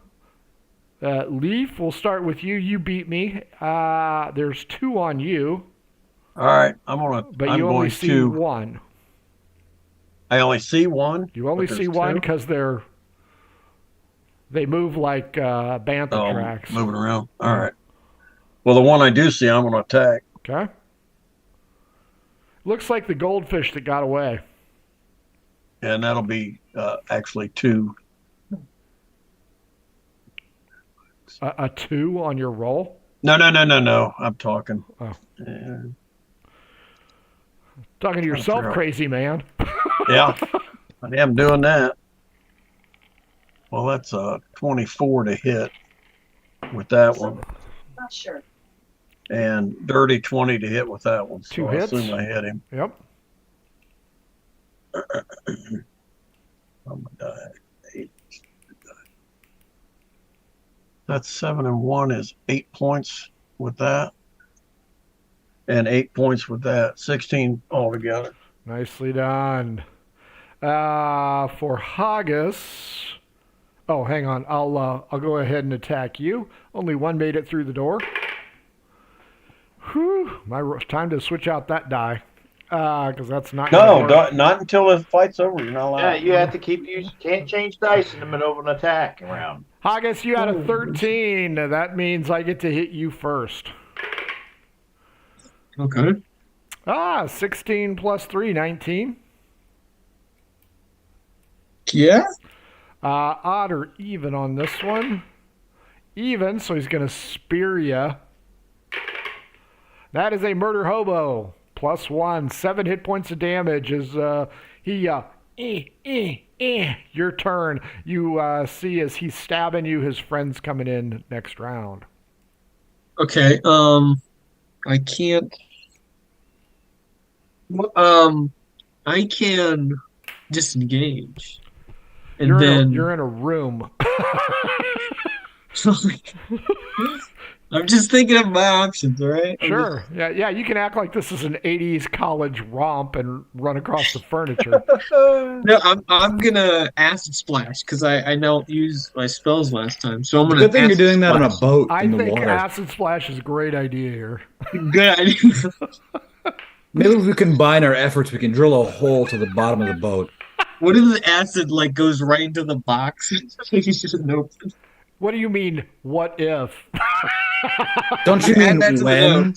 Leaf, we'll start with you. You beat me. There's 2 on you, All right, I'm you only going see to. 1. I only see one. You only but see there's 1 2? because they move like bantha tracks. Moving around. All right. Well, the one I do see, I'm going to attack. Okay. Looks like the goldfish that got away. And that'll be actually 2. A 2 on your roll. No. I'm talking. Oh. Yeah. Talking to yourself, Sure. crazy man. Yeah, I am doing that. Well, that's a 24 to hit with that one. Not sure. And dirty 20 to hit with that one. So 2 I hits. assume I hit him. Yep. I'm gonna die. 8. That's 7 and 1 is 8 points with that. And 8 points with that. 16 altogether. Nicely done. For Haggis. Oh, hang on. I'll go ahead and attack you. Only 1 made it through the door. Whew. Time to switch out that die. Because that's not No, gonna work. not until the fight's over. You're not allowed. Yeah, you have to can't change dice in the middle of an attack round. Haggis, you had a 13. That means I get to hit you first. Okay. 16 plus 3, 19. Yeah? Odd or even on this one? Even, so he's going to spear you. That is a murder hobo. Plus 1. 7 hit points of damage as your turn. You see as he's stabbing you, his friend's coming in next round. Okay, I can't... I can disengage. And You're in a room. I'm just thinking of my options, all right? Sure. Yeah, you can act like this is an 80s college romp and run across the furniture. No, I'm gonna acid splash because I don't use my spells last time. So I'm gonna. Good thing you're acid doing that on a splash. boat I in the think water. acid splash is a great idea here. Good idea. Maybe if we combine our efforts, we can drill a hole to the bottom of the boat. What if the acid like goes right into the box? You shouldn't open. What do you mean, what if? Don't you Add mean that to the when?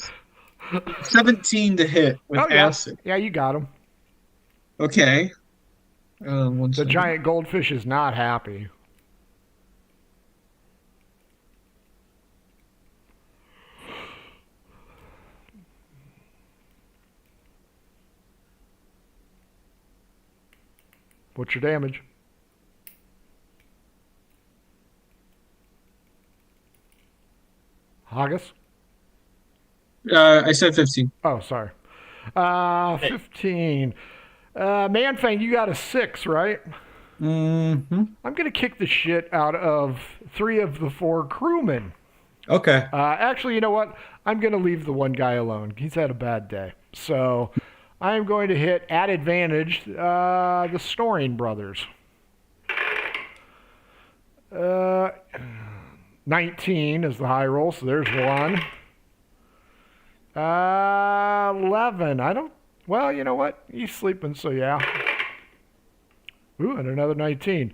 notes. 17 to hit with Oh, yeah. acid. Yeah, you got him. Okay. One The second. giant goldfish is not happy. What's your damage? Haggis? I said 15. Oh, sorry. 15. Manfang, you got a 6, right? Mm-hmm. I'm going to kick the shit out of 3 of the 4 crewmen. Okay. Actually, you know what? I'm going to leave the one guy alone. He's had a bad day. So I'm going to hit, at advantage, the Snoring Brothers. 19 is the high roll, so there's 1. 11. I don't... Well, you know what? He's sleeping, so yeah. Ooh, and another 19.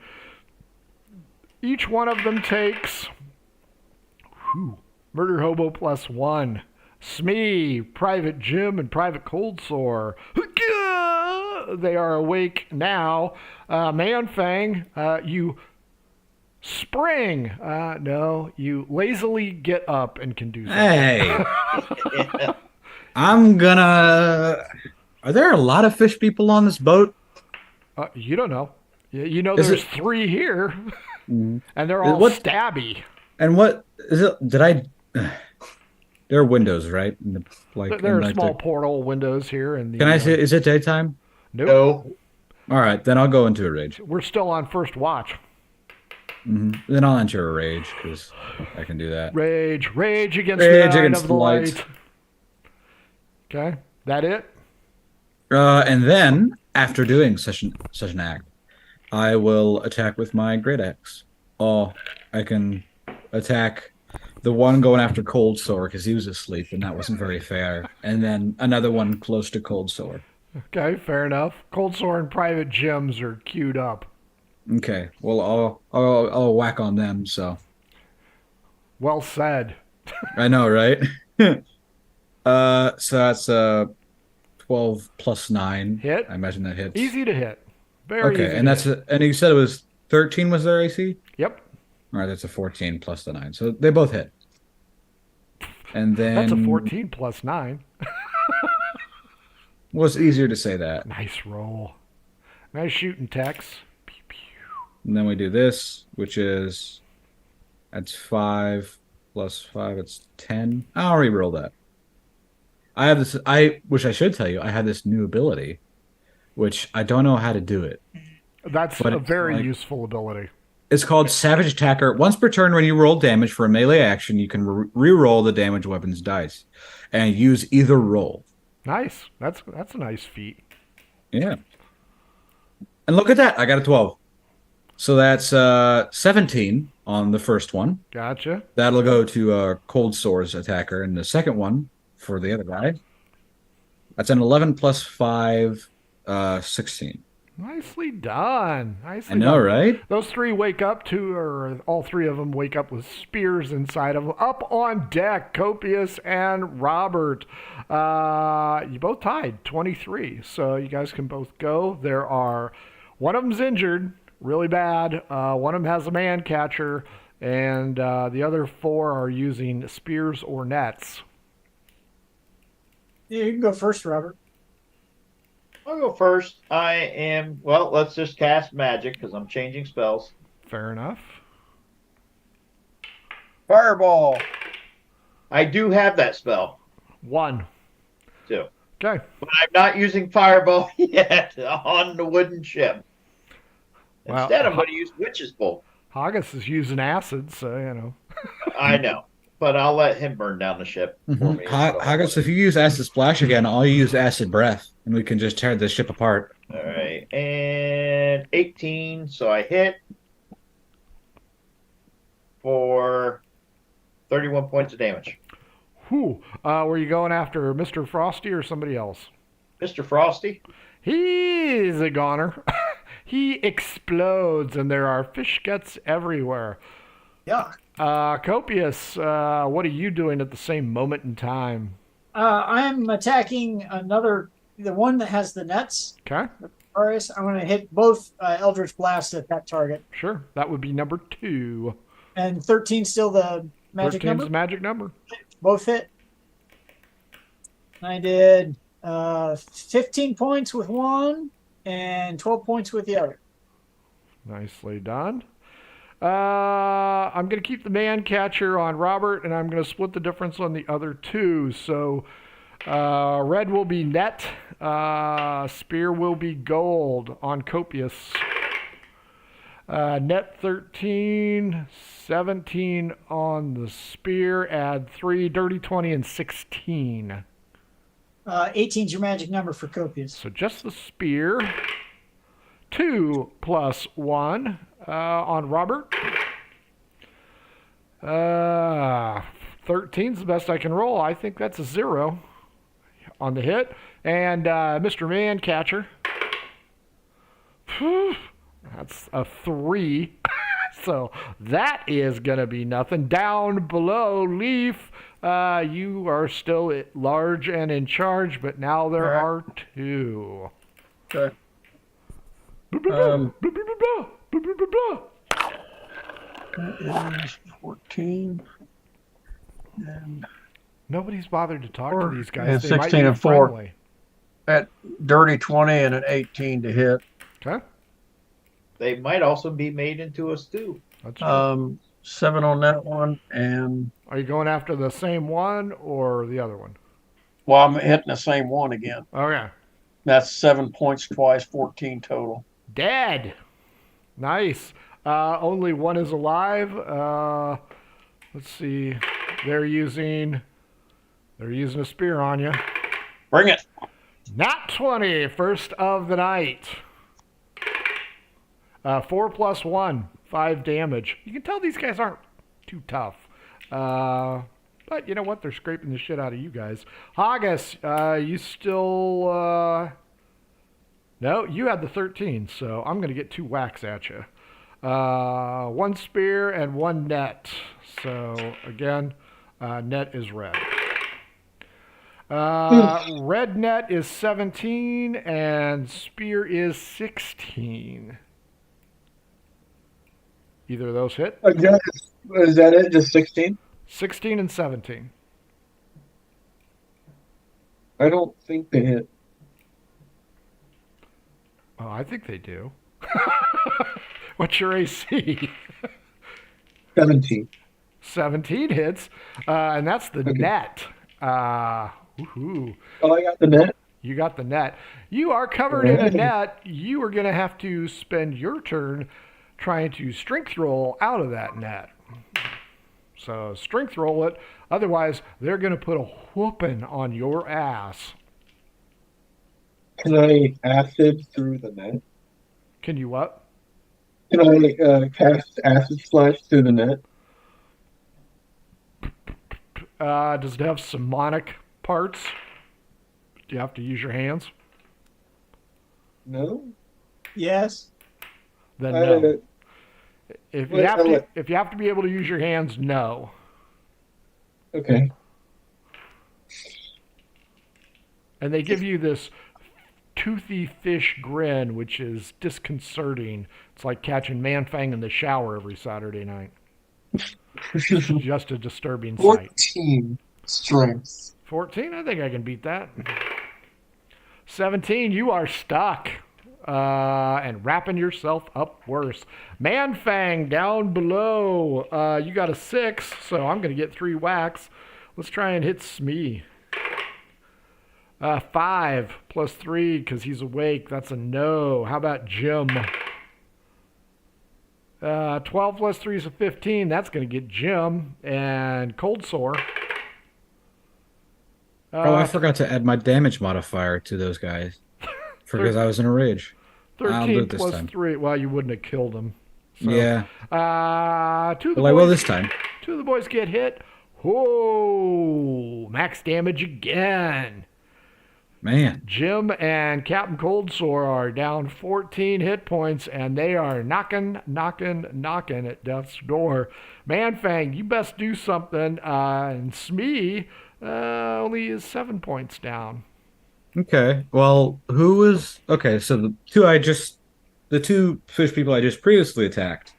Each one of them takes... Murder Hobo +1. Smee, Private Jim, and Private Cold Sore. They are awake now. Manfang, you spring. No, you lazily get up and can do something. Hey. I'm gonna... Are there a lot of fish people on this boat? You don't know. You know Is there's it- 3 here, Mhm. and they're all What- stabby. And what is it? Did I... There are windows, right? In the, like, There in, are like, small the- portal windows here. And Can I see? Is it daytime? Nope. No. All right, then I'll go into a rage. We're still on first watch. Then I'll enter a rage because I can do that. Rage against Rage the eye against of the the light. light. Okay, that it? And then after doing such an act, I will attack with my great axe. Oh, I can attack the one going after Cold Sore because he was asleep and that wasn't very fair. And then another one close to Cold Sore. Okay, fair enough. Cold Sore and Private Gems are queued up. Okay, well I'll whack on them. So Well said. I know, right? So that's 12 plus 9. Hit. I imagine that hits. Easy to hit. Very easy. Okay, and that's and you said it was 13 was their AC? Yep. All right, that's a 14 plus the 9. So they both hit. And then That's a 14 plus 9. Well, it's easier to say that. Nice roll. Nice shooting, Tex. Pew, pew. And then we do this, which is that's 5 plus 5. It's 10. I'll re-roll that. I have this. Which I should tell you. I have this new ability, which I don't know how to do it. That's But a it's very like- useful ability. It's called Savage Attacker. Once per turn, when you roll damage for a melee action, you can re-roll the damage weapon's dice, and use either roll. Nice. That's a nice feat. Yeah. And look at that. I got a 12. So that's 17 on the first one. Gotcha. That'll go to Cold Sore's attacker. And the second one for the other guy, that's an 11 plus 5, 16. Nicely done. Nicely I know, done. right? Those 3 wake up or all 3 of them wake up with spears inside of them. Up on deck, Copious and Robert. You both tied, 23. So you guys can both go. One of them's injured, really bad. One of them has a man catcher, and the other 4 are using spears or nets. Yeah, you can go first, Robert. I'll go first. Let's just cast magic because I'm changing spells. Fair enough. Fireball. I do have that spell 1. too, Okay. but I'm not using fireball yet on the wooden ship. Well, Instead, I'm going to use Witch's Bolt. Haggis is using acid, so, you know. I know, but I'll let him burn down the ship for me. Haggis, if you use Acid Splash again, I'll use Acid Breath, and we can just tear the ship apart. All right, and 18, so I hit for 31 points of damage. Whew. Were you going after Mr. Frosty or somebody else? Mr. Frosty? He's a goner. He explodes, and there are fish guts everywhere. Yeah. Copious, what are you doing at the same moment in time? I'm attacking the one that has the nets. Okay, Arius. I'm going to hit both Eldritch Blasts at that target. sure. That would be number 2. And 13 still the magic 13's number? the magic number. Both hit. I did 15 points with one and 12 points with the other. Nicely done. I'm going to keep the man catcher on Robert, and I'm going to split the difference on the other two. So red will be net. Spear will be gold on Copious. Net 13, 17 on the spear. Add 3, dirty 20, and 16. 18 is your magic number for Copious. So just the spear. 2 plus 1 on Robert. 13's the best I can roll. I think that's a 0 on the hit. And Mr. Man Catcher. That's a 3. So that is going to be nothing. Down below, Leaf, you are still at large and in charge, but now there are 2. Okay. 14. And Nobody's bothered to talk to these guys. And They might 16 be and 4. friendly. at dirty 20 and an 18 to hit. Okay. They might also be made into a stew. That's true. 7 on that one. And, Are you going after the same one or the other one? well, I'm hitting the same one again. Okay. That's 7 points twice, 14 total. Dead. Nice. Only one is alive. Let's see. They're using a spear on you. Bring it. Nat 20, first of the night. 4 plus 1, 5 damage. You can tell these guys aren't too tough. But you know what? They're scraping the shit out of you guys. Haggis, you still... No, you had the 13, so I'm going to get 2 whacks at you. 1 spear and 1 net. So, again, net is red. Red net is 17, and spear is 16. Either of those hit? Is that it? Just 16? 16 and 17. I don't think they hit. Oh, I think they do. What's your AC? 17. 17 hits, and that's the Okay. net. Woohoo. Oh, I got the net? You got the net. You are covered in a net. You are going to have to spend your turn trying to strength roll out of that net. So strength roll it. Otherwise, they're going to put a whooping on your ass. Can I acid through the net? Can you what? Can I cast acid slash through the net? Does it have semonic parts? Do you have to use your hands? No. Yes. Then no. Uh, If you wait, have to, wait. if you have to be able to use your hands, no. Okay. And they give you this toothy fish grin, which is disconcerting. It's like catching Man-Fang in the shower every Saturday night. Just a disturbing sight. 14 strength. 14, I think I can beat that. 17, you are stuck. And wrapping yourself up worse. Man-Fang down below. You got a 6, so I'm going to get 3 whacks. Let's try and hit Smee. 5 plus 3 because he's awake. That's a no. How about Jim? 12 plus 3 is a 15. That's going to get Jim. And Cold Sore. I forgot to add my damage modifier to those guys because I was in a rage. I'll do 13 it this plus time. 3. Well, you wouldn't have killed him. So, Yeah. 2 of the Well, I will boys, this time. 2 of the boys get hit. Whoa! Max damage again. Man. Jim and Captain Cold Sore are down 14 hit points, and they are knocking at death's door. Man-Fang, you best do something. And Smee only is 7 points down. Okay. Well, who was okay? So the two fish people I just previously attacked,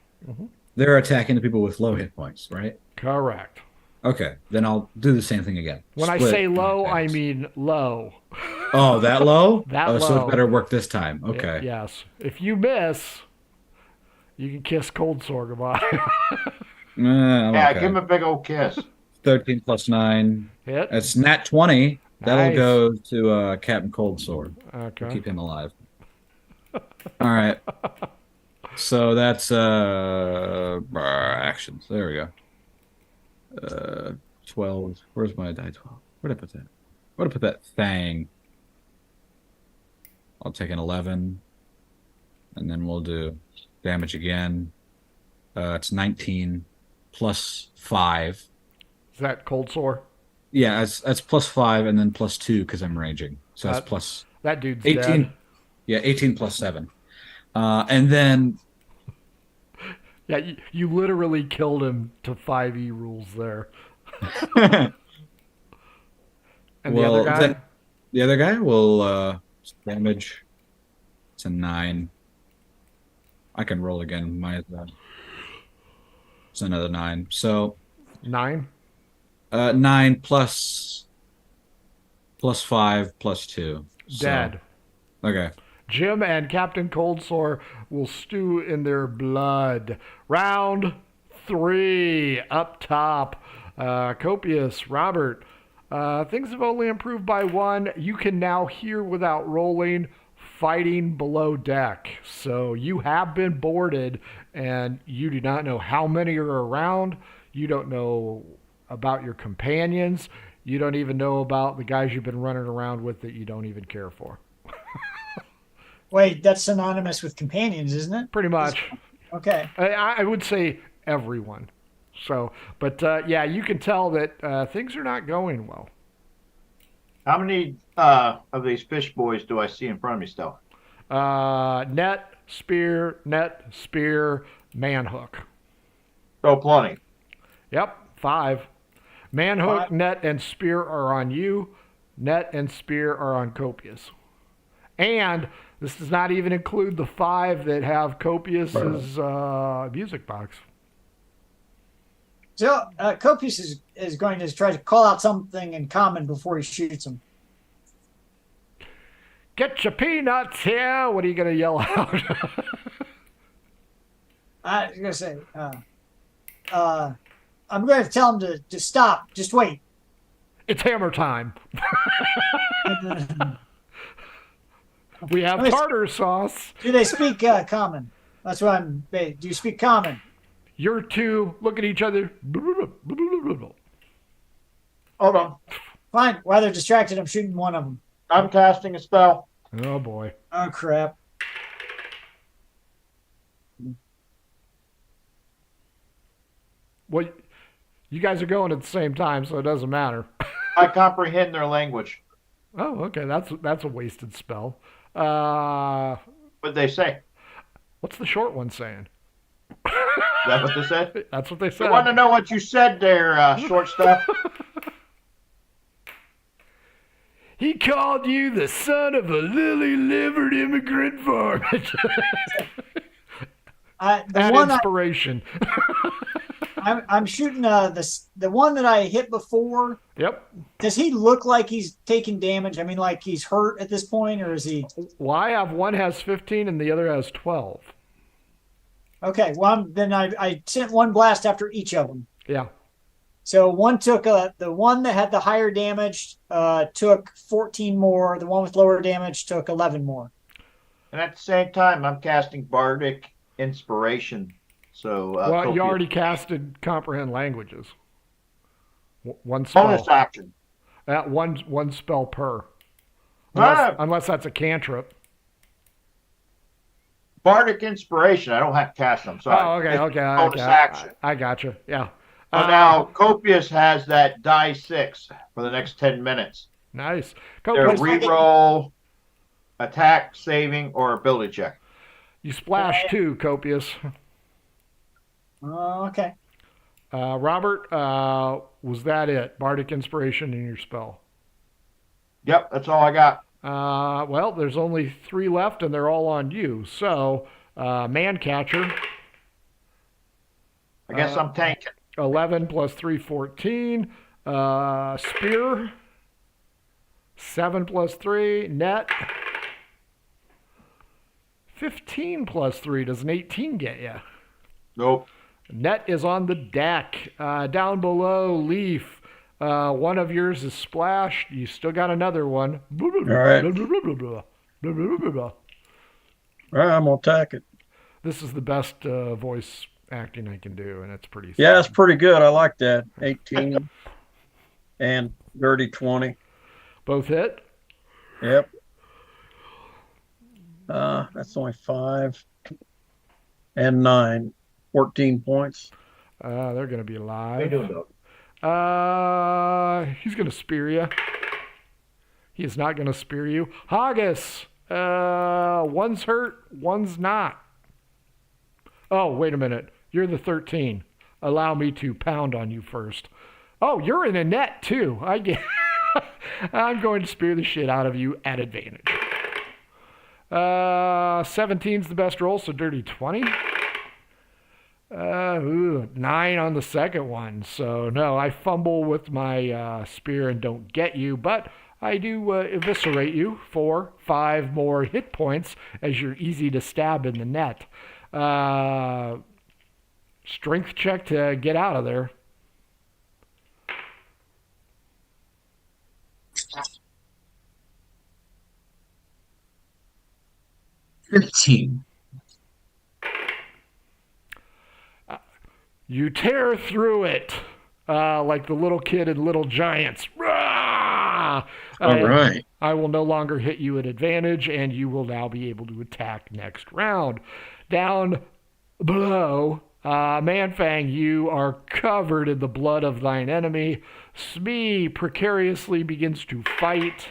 they're attacking the people with low hit points, right? Correct. Okay, then I'll do the same thing again. When I Split say low, my I attacks. mean low. Oh, that low? That So low. it better work this time. Okay. Yes. If you miss, You can kiss Cold Sore goodbye. I'm Yeah, okay. give him a big old kiss. 13 plus 9. Hit. It's nat 20. That'll Nice. go to Captain Cold Sword. Okay. We'll keep him alive. All right. So that's actions. There we go. 12. Where's my die 12? Where'd I put that? Where'd I put that thing? I'll take an 11. And then we'll do damage again. It's 19 plus 5. Is that Cold Sore? Yeah, that's plus 5 and then plus 2 because I'm raging. So that's plus That dude's 18. dead. Yeah, 18 plus 7. And then Yeah, you literally killed him to 5e rules there. And the other guy? The other guy will damage. It's a 9. I can roll again. It's another 9. So 9? 9 plus 5 plus 2. Dead. So, okay. Jim and Captain Coldsore will stew in their blood. Round 3, up top. Copious, Robert. Things have only improved by 1. You can now hear without rolling, fighting below deck. So you have been boarded, and you do not know how many are around. You don't know about your companions. You don't even know about the guys you've been running around with that you don't even care for. Wait, that's synonymous with companions, isn't it? Pretty much. Okay. I would say everyone. So, but yeah, you can tell that things are not going well. How many of these fish boys do I see in front of me still? Net, spear, manhook. Oh, plenty. Yep, 5. Manhook, 5. net, and spear are on you. Net and spear are on Copious. And this does not even include the 5 that have Copious's music box. So Copious is going to try to call out something in common before he shoots him. Get your peanuts here. What are you going to yell out? I was going to say, I'm going to tell him to stop. Just wait. It's hammer time. We have tartar sauce. Do they speak common? That's what I'm. Do you speak common? Your two look at each other. Hold on. Fine. While they're distracted, I'm shooting one of them. I'm casting a spell. Oh boy. Oh crap. Well, you guys are going at the same time, so it doesn't matter. I comprehend their language. Oh, okay. That's a wasted spell. What'd they say? What's the short one saying? Is that what they said? That's what they said. I want to know what you said there, short stuff. He called you the son of a lily-livered immigrant farmer. The one inspiration. I'm shooting the one that I hit before. Yep. Does he look like he's taking damage? I mean, like he's hurt at this point, or is he? Well, I have one has 15 and the other has 12. Okay, well, then I sent one blast after each of them. Yeah. So one took the one that had the higher damage took 14 more. The one with lower damage took 11 more. And at the same time, I'm casting Bardic Inspiration. So well, you already casted Comprehend Languages. One spell. bonus action. One spell per. Ah! Unless that's a cantrip. Bardic Inspiration. I don't have to cast them. Sorry. Oh, okay, It's okay. bonus action. I gotcha. Yeah. So now Copious has that die 6 for the next 10 minutes. Nice. Their Copious, reroll, attack, saving, or ability check. you splash 2, Copious. Okay. Robert, was that it? Bardic Inspiration in your spell? Yep, that's all I got. Well, there's only 3 left, and they're all on you. So, Mancatcher. I guess I'm tanking. 11 plus 3, 14. Spear. 7 plus 3. Net. 15 plus 3. Does an 18 get you? Nope. Net is on the deck. Down below, Leaf. One of yours is splashed. You still got another one. All right. All right, I'm gonna attack it. This is the best voice acting I can do, and it's pretty. Yeah, it's pretty good. I like that. 18 and dirty 20. Both hit. Yep. That's only 5 and 9. 14 points. They're going to be alive. How you doing, Doug? He's going to spear you. He is not going to spear you. Haggis. One's hurt, one's not. Oh, wait a minute. You're the 13. Allow me to pound on you first. Oh, you're in a net, too. I get. I'm going to spear the shit out of you at advantage. 17's the best roll, so dirty 20. 9 on the second one. So, no, I fumble with my spear and don't get you, but I do eviscerate you for 5 more hit points as you're easy to stab in the net. Strength check to get out of there. $15. You tear through it like the little kid in Little Giants. Rah! All right. I will no longer hit you at advantage, and you will now be able to attack next round. Down below, Manfang, you are covered in the blood of thine enemy. Smee precariously begins to fight,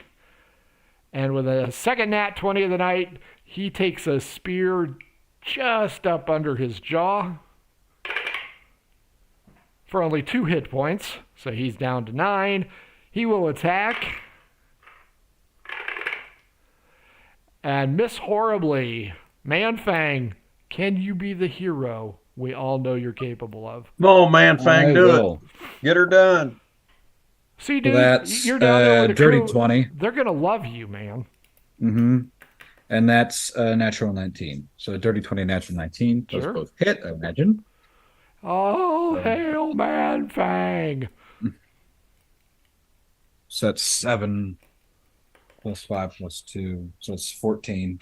and with a second nat 20 of the night, he takes a spear just up under his jaw for only 2 hit points, so he's down to 9. He will attack and miss horribly. Manfang, can you be the hero we all know you're capable of? Come on, man, Fang, do it. Get her done. See, dude, That's you're down there with a dirty crew. 20. They're gonna love you, man. Mm-hmm. And that's a natural 19. So a dirty 20, natural 19. Those Sure. both hit, I imagine. Oh, hail, Manfang! So that's 7 plus 5 plus 2. So it's 14.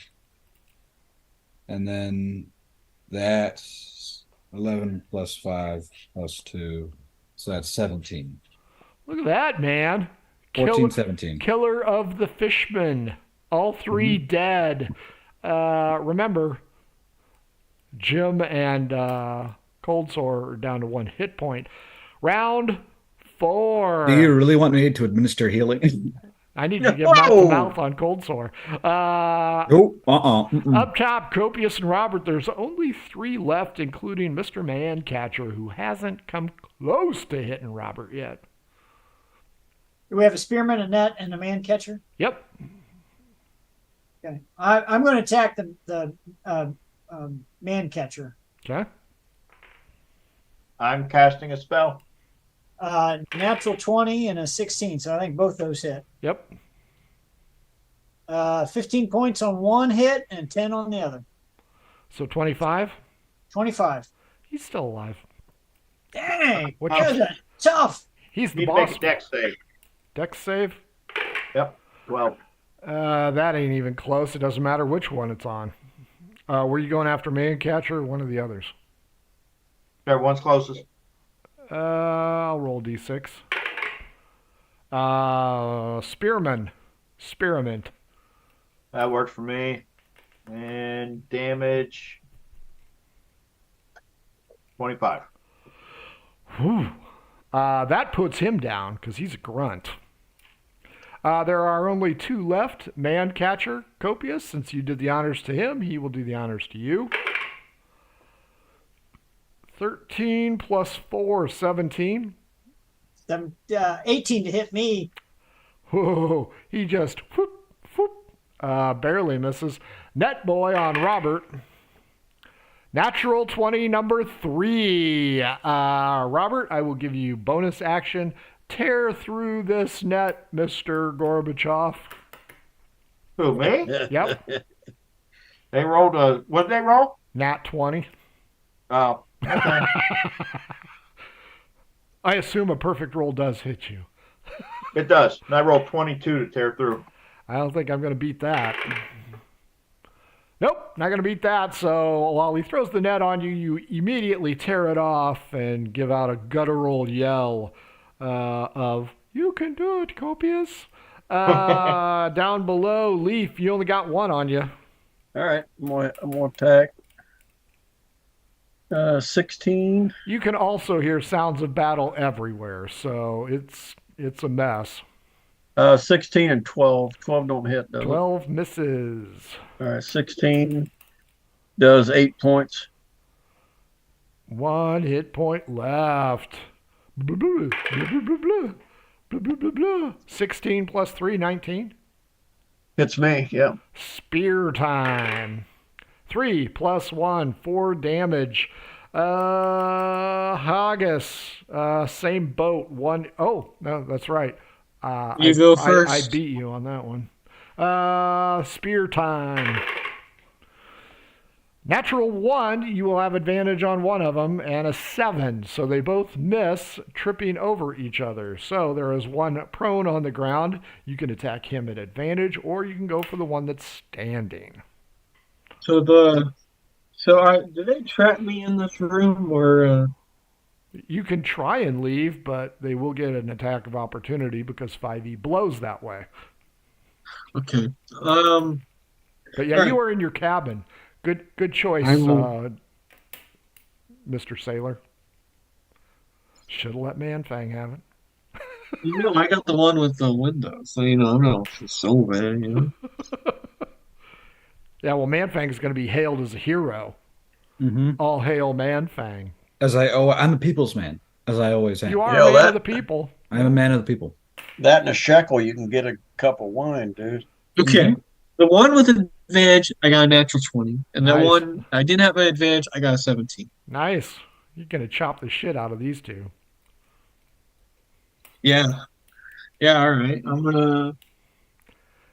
And then that's 11 plus 5 plus 2. So that's 17. Look at that, man. 14, 17. Killer of the Fishman. All 3 dead. Remember, Jim and Cold Sore are down to 1 hit point. Round 4. Do you really want me to administer healing? I need to get mouth to mouth on Cold Sore. Up top, Copious and Robert. There's only 3 left, including Mr. Mancatcher, who hasn't come close to hitting Robert yet. Do we have a spearman, a net, and a man catcher? Yep. Okay. I'm going to attack the man catcher. Okay. I'm casting a spell. Natural 20 and a 16, so I think both those hit. Yep. 15 points on one hit and 10 on the other. So 25? 25. He's still alive. Dang! Which That was tough. He's the Need to boss. make a dex save. Dex save? Yep. 12. That ain't even close. It doesn't matter which one it's on. Were you going after Mancatcher or one of the others? Everyone's closest. I'll roll d6. Spearman. Spearmint. That works for me. And damage 25. Whew. That puts him down because he's a grunt. There are only 2 left. Mancatcher, Copious. Since you did the honors to him, he will do the honors to you. 13 plus 4, 17. 18 to hit me. Whoa, he just whoop, whoop, barely misses. Net boy on Robert. Natural 20, number 3. Robert, I will give you bonus action. Tear through this net, Mr. Gorbachev. Who, me? Yep. They rolled a. What did they roll? Nat 20. Oh, okay. I assume a perfect roll does hit you. It does. And I rolled 22 to tear through. I don't think I'm going to beat that. Nope, not going to beat that. So while he throws the net on you, you immediately tear it off and give out a guttural yell of, "You can do it, Copious." Down below, Leaf, you only got one on you. All right, I'm gonna attack. 16. You can also hear sounds of battle everywhere, so it's a mess. 16 and 12. 12 don't hit, does it? 12 misses. All right, 16 does 8 points. 1 hit point left. 16 plus 3, 19. It's me, yeah. Spear time. 3 plus 1, 4 damage. Haggis, same boat. 1. Oh, no, that's right. You go first. I beat you on that one. Spear time. Natural 1, you will have advantage on one of them, and a 7. So they both miss, tripping over each other. So there is one prone on the ground. You can attack him at advantage, or you can go for the one that's standing. So do they trap me in this room or? You can try and leave, but they will get an attack of opportunity because 5e blows that way. Okay. But yeah, you are in your cabin. Good choice, Mr. Sailor. Should have let Manfang have it. I got the one with the window, so I'm not so bad. Yeah, well, Manfang is going to be hailed as a hero. Mm-hmm. All hail Manfang. I'm a people's man, as I always am. You are a man of the people. I'm a man of the people. That and a shekel, you can get a cup of wine, dude. Okay. The one with advantage, I got a natural 20. And the Nice. one I didn't have an advantage, I got a 17. Nice. You're going to chop the shit out of these two. Yeah. Yeah, all right. I'm going to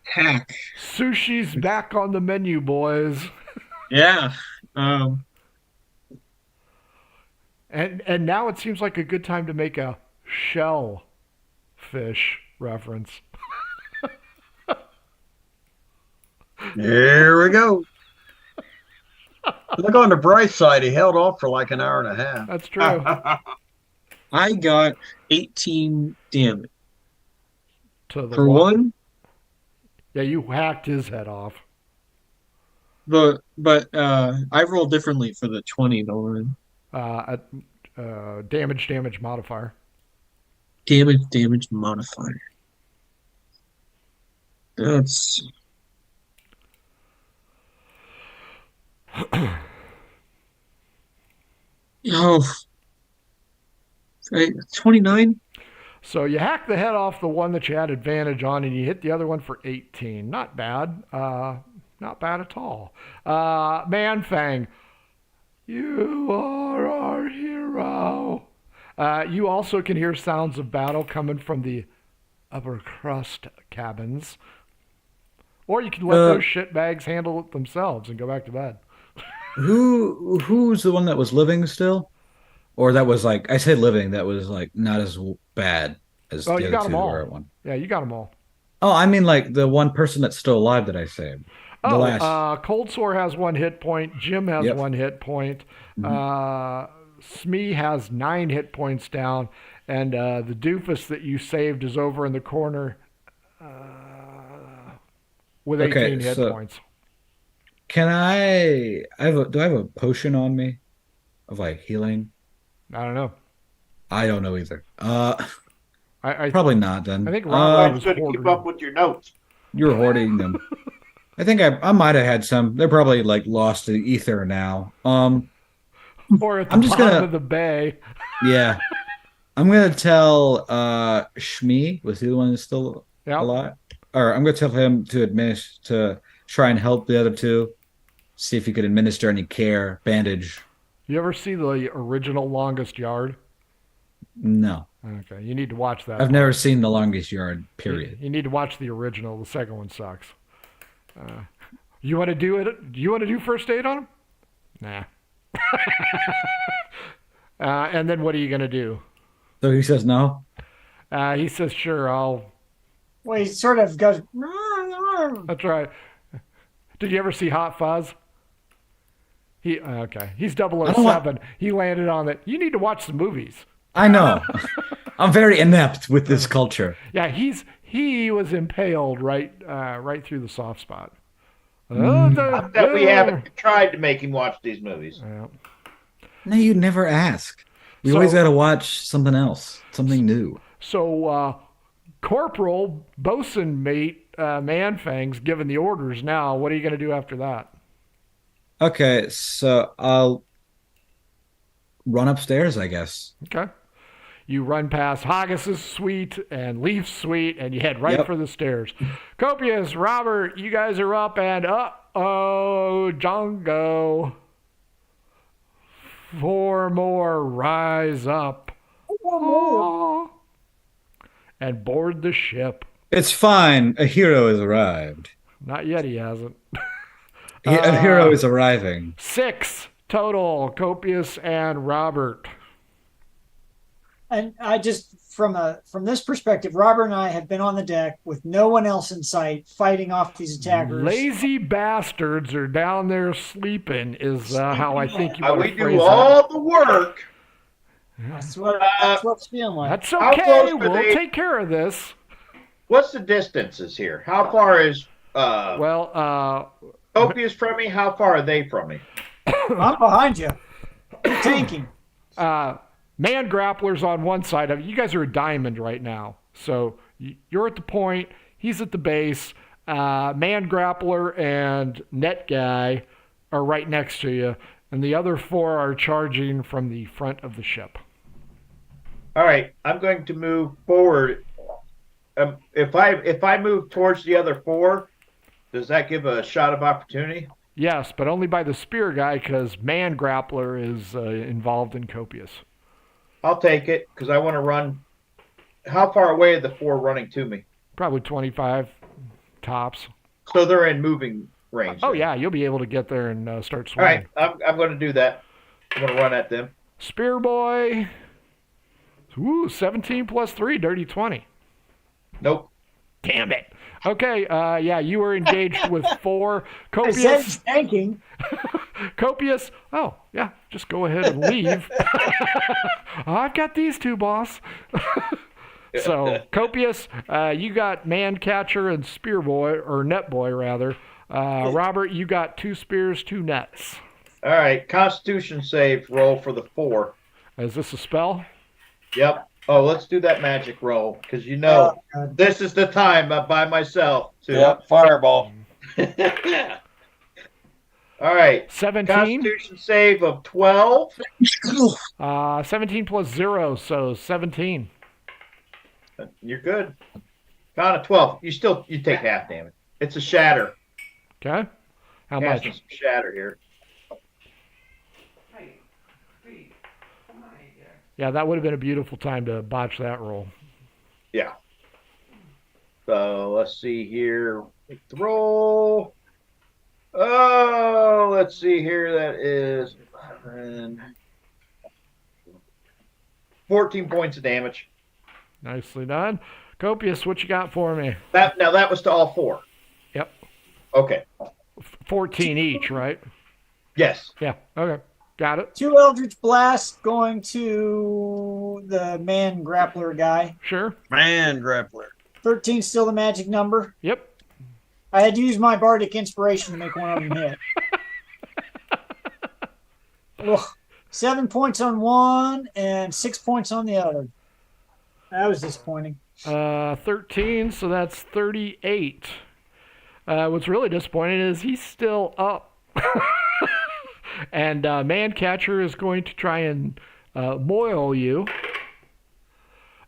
hack. Sushi's back on the menu, boys. Yeah. And now it seems like a good time to make a shellfish reference. Here we go. Look on the bright side. He held off for like an hour and a half. That's true. I got 18 damage. To the For one, yeah, you hacked his head off. but I rolled differently for the 20 though. Damage modifier. Damage modifier. That's oh, right, 29. So you hack the head off the one that you had advantage on, and you hit the other one for 18. Not bad. Not bad at all. Manfang, you are our hero. You also can hear sounds of battle coming from the upper crust cabins. Or you can let those shitbags handle it themselves and go back to bed. Who's the one that was living still? Or that was like, I said living, that was like not as bad as the you other got two them all. were at one. Yeah, you got them all. Oh, I mean like the one person that's still alive that I saved. The last. Cold Sore has 1 hit point. Jim has 1 hit point. Smee has 9 hit points down. And the doofus that you saved is over in the corner with 18 hit points. Can do I have a potion on me of like healing? I don't know. I don't know either. I probably not then. I think Rob was going to keep up with your notes. You're hoarding them. I think I might have had some. They're probably like lost to the ether now. Or at the bottom of the bay. Yeah. I'm gonna tell Shmi, was he the one that's still alive? Or I'm gonna tell him to try and help the other two. See if he could administer any care, bandage. You ever see the original Longest Yard? No. Okay, you need to watch that. I've never seen The Longest Yard, period. You need to watch the original. The second one sucks. You want to do it? Do you want to do first aid on him? Nah. And then what are you going to do? So he says no. He says, sure, I'll... Well, he sort of goes. That's right. Did you ever see Hot Fuzz? Okay. He's 007. He landed on it. You need to watch the movies. I know. I'm very inept with this culture. Yeah, he was impaled right through the soft spot. That we haven't tried to make him watch these movies. No, you never ask. We always got to watch something else, something new. So, Corporal, bosun mate, Man-Fang's giving the orders now. What are you going to do after that? Okay, so I'll run upstairs, I guess. Okay. You run past Haggis's suite and Leaf's suite, and you head right for the stairs. Copious, Robert, you guys are up, and Django. 4 more rise up. And board the ship. It's fine. A hero has arrived. Not yet, he hasn't. A hero is arriving. 6 total, Copious and Robert. And I just from this perspective, Robert and I have been on the deck with no one else in sight, fighting off these attackers. Lazy bastards are down there sleeping. Is how I think you want to we phrase do all the work. That's what it's feeling like. That's okay. We'll take care of this. What's the distances here? How far is Copious from me? How far are they from me? I'm behind you. You're tanking. Man grapplers on one side of it. You guys are a diamond right now. So you're at the point. He's at the base. Man grappler and net guy are right next to you. And the other 4 are charging from the front of the ship. All right. I'm going to move forward. If I move towards the other 4, does that give a shot of opportunity? Yes, but only by the spear guy because man grappler is involved in Copious. I'll take it because I want to run. How far away are the 4 running to me? Probably 25 tops. So they're in moving range. Oh, yeah. You'll be able to get there and start swimming. All right. I'm going to do that. I'm going to run at them. Spear boy. Ooh, 17 plus 3, dirty 20. Nope. Damn it. Okay, you were engaged with 4. Copious. I said tanking. Copious. Oh, yeah, just go ahead and leave. I've got these 2, boss. So, Copious, you got man catcher and spear boy, or net boy, rather. Robert, you got 2 spears, 2 nets. All right, Constitution save roll for the 4. Is this a spell? Yep. Oh, let's do that magic roll because this is the time by myself. Yep, fireball. All right. 17. Constitution save of 12. 17 plus 0, so 17. You're good. Count of 12. You take half damage. It's a shatter. Okay. How much? Some shatter here. Yeah, that would have been a beautiful time to botch that roll. Yeah. So let's see here. Make the roll. Oh, let's see here. That is 14 points of damage. Nicely done. Copious, what you got for me? That was to all 4. Yep. Okay. 14 each, right? Yes. Yeah. Okay. Got it. 2 Eldritch Blasts going to the man grappler guy. Sure. Man grappler. 13 still the magic number. Yep. I had to use my bardic inspiration to make one of them hit. Ugh. 7 points on one and 6 points on the other. That was disappointing. 13, so that's 38. What's really disappointing is he's still up. And Mancatcher is going to try and moil you.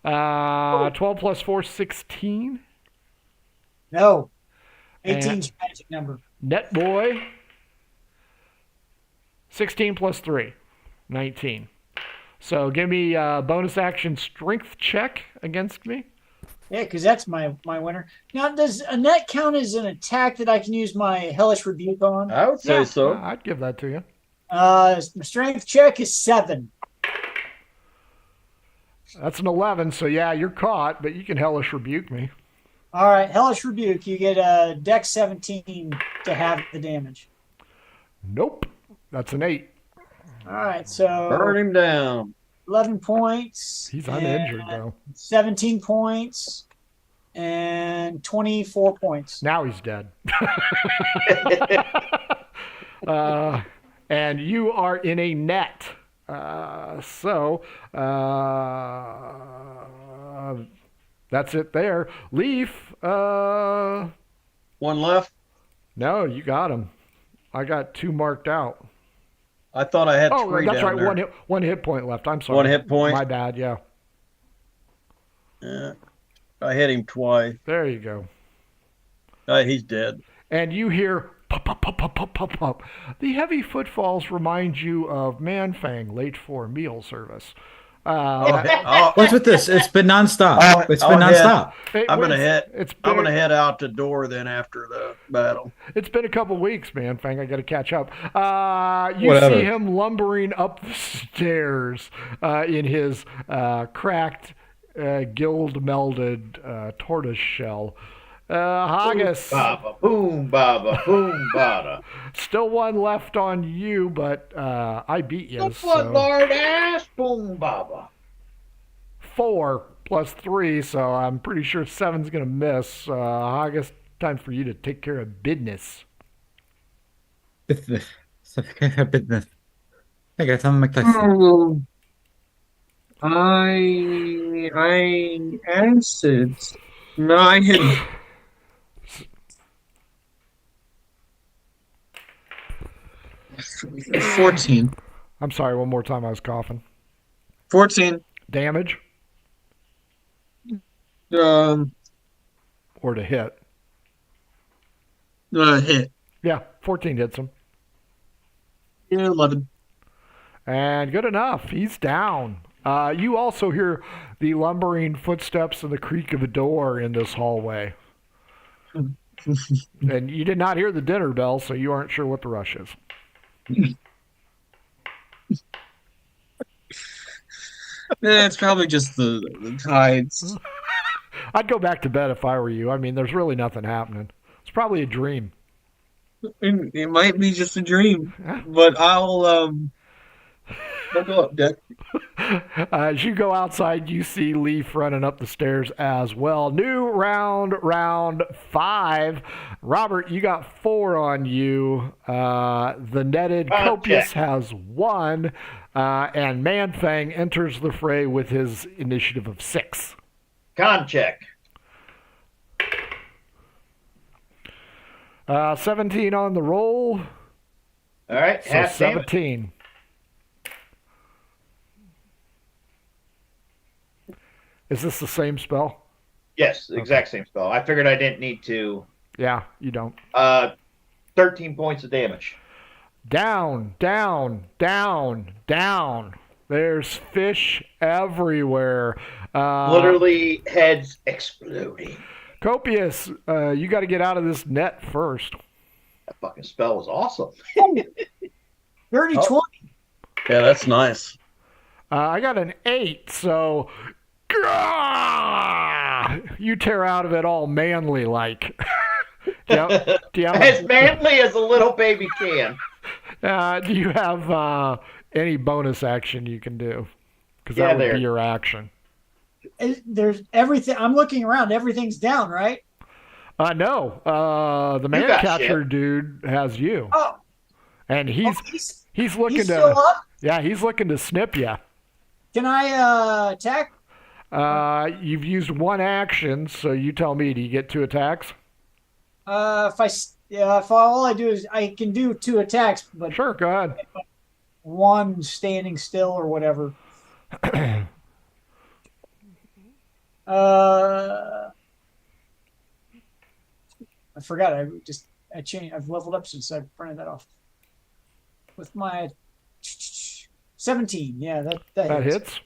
12 plus 4, 16. No. 18's magic number. Net boy. 16 plus 3, 19. So give me a bonus action strength check against me. Yeah, because that's my winner. Now, does a net count as an attack that I can use my hellish rebuke on? I would say Yeah, so. I'd give that to you. My strength check is 7. That's an 11, so yeah, you're caught, but you can hellish rebuke me. All right, hellish rebuke. You get a dex 17 to have the damage. Nope. That's an 8. All right, so Burn him down. 11 points. He's uninjured, and though. 17 points and 24 points. Now he's dead. And you are in a net. So that's it there. Leaf, One left. no, you got him. I got 2 marked out. I thought I had Oh, 3 that's down right. there. One hit point left. I'm sorry. 1 hit point. My bad. Yeah. Yeah. I hit him twice. There you go. He's dead. And you hear pop, pop, pop, pop, pop, pop, pop. The heavy footfalls remind you of Manfang late for meal service. What's with this? It's been nonstop. It's been I'll hit. nonstop. I'm gonna hit. It's I'm been, gonna head out the door then after the battle. it's been a couple weeks, Manfang. I got to catch up. You Whatever. see him lumbering up the stairs in his cracked, gild-melded tortoise shell. Haggis. Baba, boom, baba, boom, bada. Still one left on you, but I beat you. What So lord ass, boom, baba. 4 plus 3, so I'm pretty sure 7's gonna miss. Haggis, time for you to take care of business. I got something like that. I answered. No, I hit. 14. I'm sorry, one more time. I was coughing. 14. Damage Um, or to hit? hit. Yeah, 14 hits him. Yeah, 11. And good enough. He's down. You also hear the lumbering footsteps and the creak of a door in this hallway. And you did not hear the dinner bell, so you aren't sure what the rush is. It's probably just the tides. I'd go back to bed if I were you. I mean, there's really nothing happening. It's probably a dream. It might be just a dream, but I'll go up deck. As you go outside, you see Leaf running up the stairs as well. New round, round 5. Robert, you got 4 on you. The netted Copious has 1. And Manfang enters the fray with his initiative of 6. Con check. 17 on the roll. All right, So half damage. 17. Is this the same spell? Yes, exact same spell. I figured I didn't need to. Yeah, you don't. 13 points of damage. Down, down, down, down. There's fish everywhere. Literally heads exploding. Copious, you got to get out of this net first. That fucking spell was awesome. 30 Oh. 20. Yeah, that's nice. I got an 8, so you tear out of it all manly like. Do you As have, manly as a little baby can. do you have any bonus action you can do? Because Yeah, that would there. be your action. There's everything. I'm looking around. Everything's down, right? No, the man got catcher shit. dude has you, Oh, and he's looking he's to still up. he's looking to snip you. Can I attack? You've used 1 action, so you tell me. Do you get 2 attacks? If all I do is I can do 2 attacks, but Sure, go ahead. 1 standing still or whatever. I forgot. I changed. I've leveled up since I printed that off. With my 17, yeah, that That hits.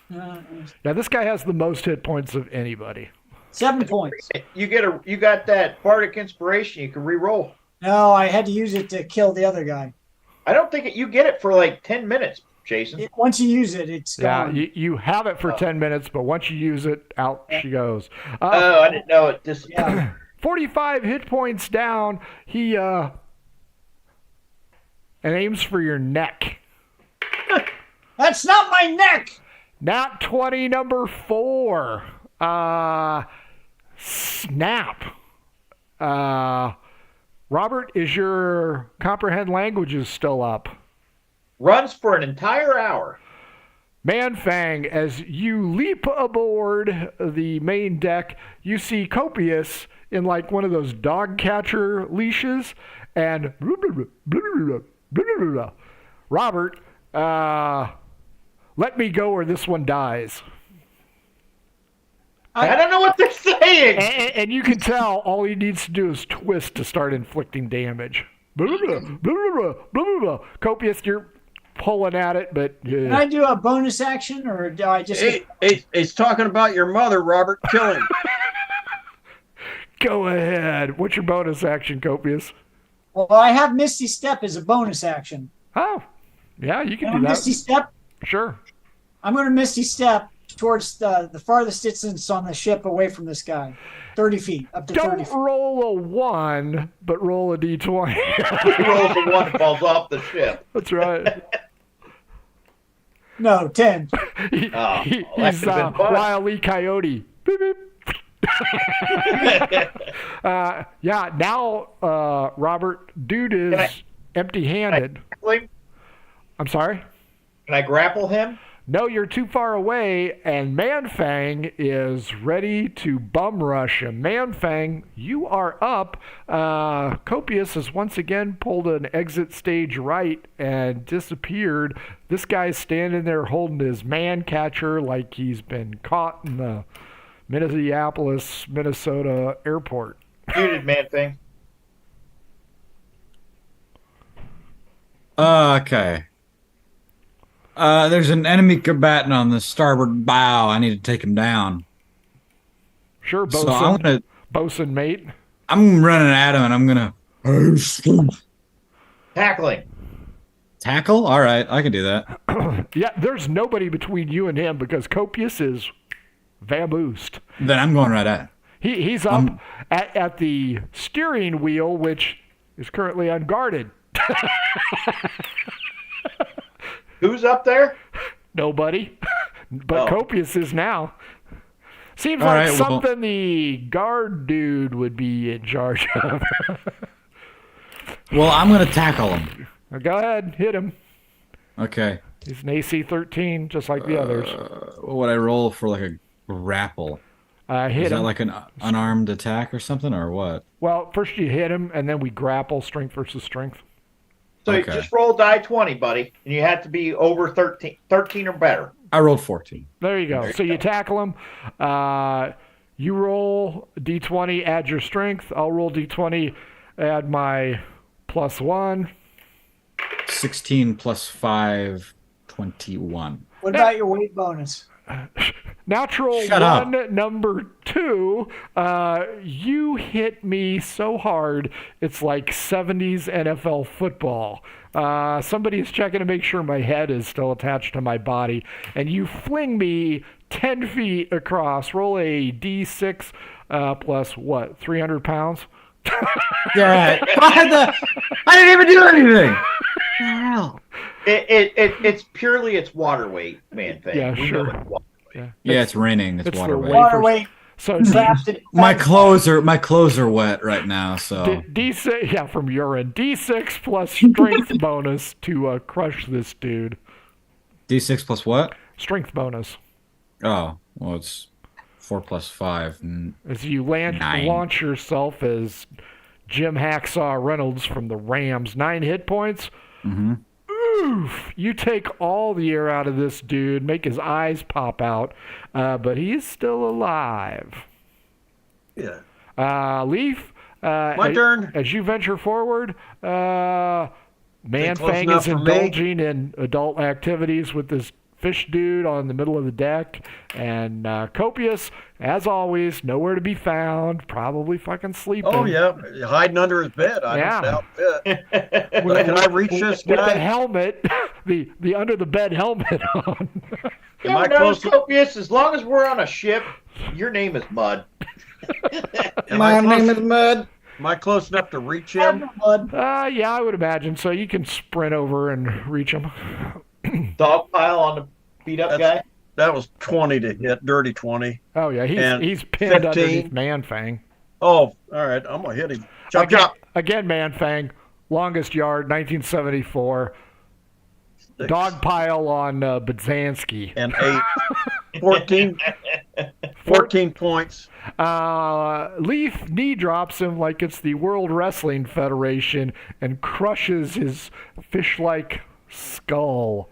Yeah, this guy has the most hit points of anybody. 7 points. You got that bardic inspiration. You can re-roll. No, I had to use it to kill the other guy. I don't think you get it for like 10 minutes, Jason. Once you use it, it's Yeah, gone. you have it for 10 minutes, but once you use it, out she goes. I didn't know it. Just Yeah. 45 hit points down. He and aims for your neck. That's not my neck. Nat 20, number 4. Snap. Robert, is your comprehend languages still up? runs for an entire hour. Manfang, as you leap aboard the main deck, you see Copious in like one of those dog catcher leashes, and Robert, let me go or this one dies. I don't know what they're saying. And you can tell all he needs to do is twist to start inflicting damage. Copious, you're pulling at it, but... Can I do a bonus action, or do I just... He's talking about your mother, Robert. Kill him. Go ahead. What's your bonus action, Copious? Well, I have Misty Step as a bonus action. Oh, yeah, you can You do know, that. Misty Step? Sure. I'm going to Misty Step towards the farthest distance on the ship away from this guy. 30 feet, up to 30 Don't feet. roll a 1, but roll a d20. He rolls the one and falls off the ship. That's right. No, 10. He's that could've been fun. Wile E. Coyote. Beep, beep. Yeah, now, Robert, dude is empty-handed. Can I'm sorry? I grapple him? No, you're too far away, and Manfang is ready to bum rush him. Manfang, you are up. Copious has once again pulled an exit stage right and disappeared. This guy's standing there holding his man catcher like he's been caught in the Minneapolis, Minnesota airport. Muted, man thing. Okay. There's an enemy combatant on the starboard bow. I need to take him down. Sure, So I'm bosun mate. running at him, and I'm gonna Tackling. tackle. All right, I can do that. Yeah, there's nobody between you and him because Copious is vamoosed. Then I'm going right at. He's up at the steering wheel, which is currently unguarded. Who's up there? Nobody. But Oh. Copious is now. Seems All like right, well- something the guard dude would be in charge of. Well, I'm gonna tackle him. Go ahead, hit him. Okay. He's an AC 13, just like the others. What would I roll for like a grapple? Hit Is that him. like an unarmed attack or something, or what? Well, first you hit him, and then we grapple, strength versus strength. So you Okay. just roll die 20, buddy. And you have to be over 13 or better. I rolled 14. There you go. So you tackle him. You roll d20, add your strength. I'll roll d20, add my +1. 16 plus 5, 21. What about your weight bonus? Natural Shut up. 1, number 2. You hit me so hard, it's like 70s NFL football. Somebody's checking to make sure my head is still attached to my body, and you fling me 10 feet across. Roll a d6 plus what, 300 pounds? Yeah. I didn't even do anything. What the hell? It's purely its water weight, man thing. Yeah, We know sure. it's water. Yeah, it's raining. It's It's water the wet. weight. Water weight So trapped in My clothes are wet right now. So D6, yeah, from urine. D6 plus strength bonus to crush this dude. D6 plus what? Strength bonus. Oh, well, it's 4 plus 5. As you Nine. launch yourself as Jim Hacksaw Reynolds from the Rams. 9 hit points. Mm-hmm. Oof. You take all the air out of this dude, make his eyes pop out, but he's still alive. Yeah. Leaf, My turn. as you venture forward, close Manfang enough is for me? indulging in adult activities with this fish dude on the middle of the deck. And Copious, as always, nowhere to be found. Probably fucking sleeping. Oh yeah, hiding under his bed. I Yeah. don't doubt that. Can I reach this With the guy? helmet, the under the bed helmet on. You Am I ever notice, close? Copious, as long as we're on a ship, your name is Mud. Am I close- name is Mud. Am I close enough to reach him? Mud. Yeah, I would imagine. So you can sprint over and reach him. Dog pile on the beat up guy. That was 20 to hit, dirty 20. Oh yeah, And he's pinned 15. underneath Manfang. Oh, all right. I'm gonna hit him. Chop, chop. Again, Manfang, longest yard, 1974. Six Dog pile on Budzansky. and 8. 14 points. Leaf knee drops him like it's the World Wrestling Federation and crushes his fish-like skull.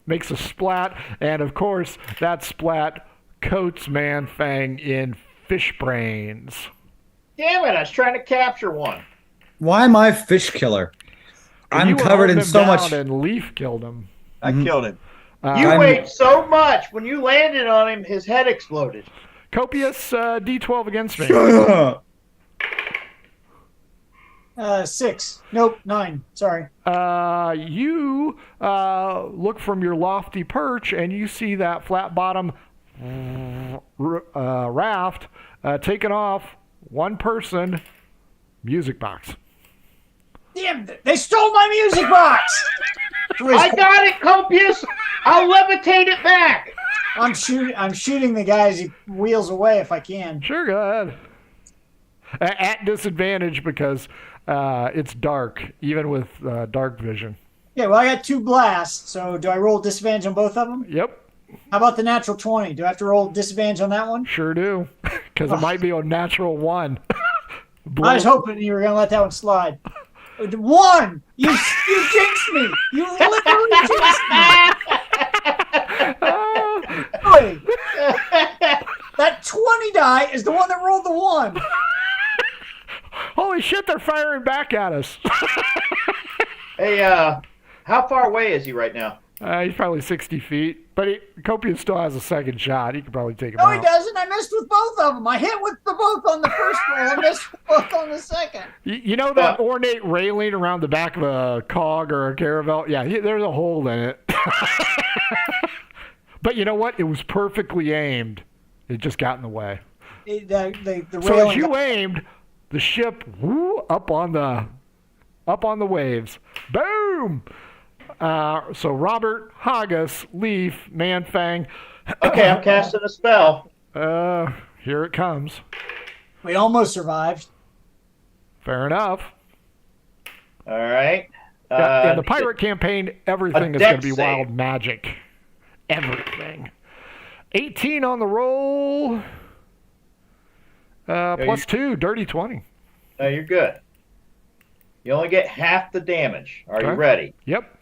Makes a splat, and of course, that splat coats Manfang in fish brains. Damn it! I was trying to capture one. Why am I fish killer? I'm You were covered holding in him so down much. and Leaf killed him. I killed him. You I'm- weighed so much when you landed on him, his head exploded. Copious D12 against me. 6. Nope, 9. Sorry. You look from your lofty perch and you see that flat bottom raft taken off one person music box. Damn, they stole my music box! I got it, Copious. I'll levitate it back. I'm shooting the guy as he wheels away if I can. Sure, go ahead. At disadvantage because it's dark, even with dark vision. Yeah, well, I got 2 blasts, so do I roll disadvantage on both of them? Yep, How about the natural 20? Do I have to roll disadvantage on that one? sure do. Because it might be a natural 1. I was hoping you were going to let that one slide. 1! You jinxed me! You literally jinxed me! Really? That 20 die is the one that rolled the 1. Holy shit, they're firing back at us. Hey, how far away is he right now? He's probably 60 feet, but Copious still has a second shot. He could probably take him No, out. he doesn't. I missed with both of them. I hit with the both on the first roll. I missed with both on the second. You know that ornate railing around the back of a cog or a caravel? Yeah, there's a hole in it. But you know what? It was perfectly aimed. It just got in the way. The So railing. as you aimed, the ship up on the waves. Boom! So Robert, Haggis, Leaf, Manfang. Okay, I'm casting a spell. Here it comes. We almost survived. Fair enough. All right. In the pirate campaign, everything a is going to dex be save. wild magic. Everything. 18 on the roll. Plus 2, dirty 20. No, you're good. You only get half the damage. Are you Okay. ready? Yep.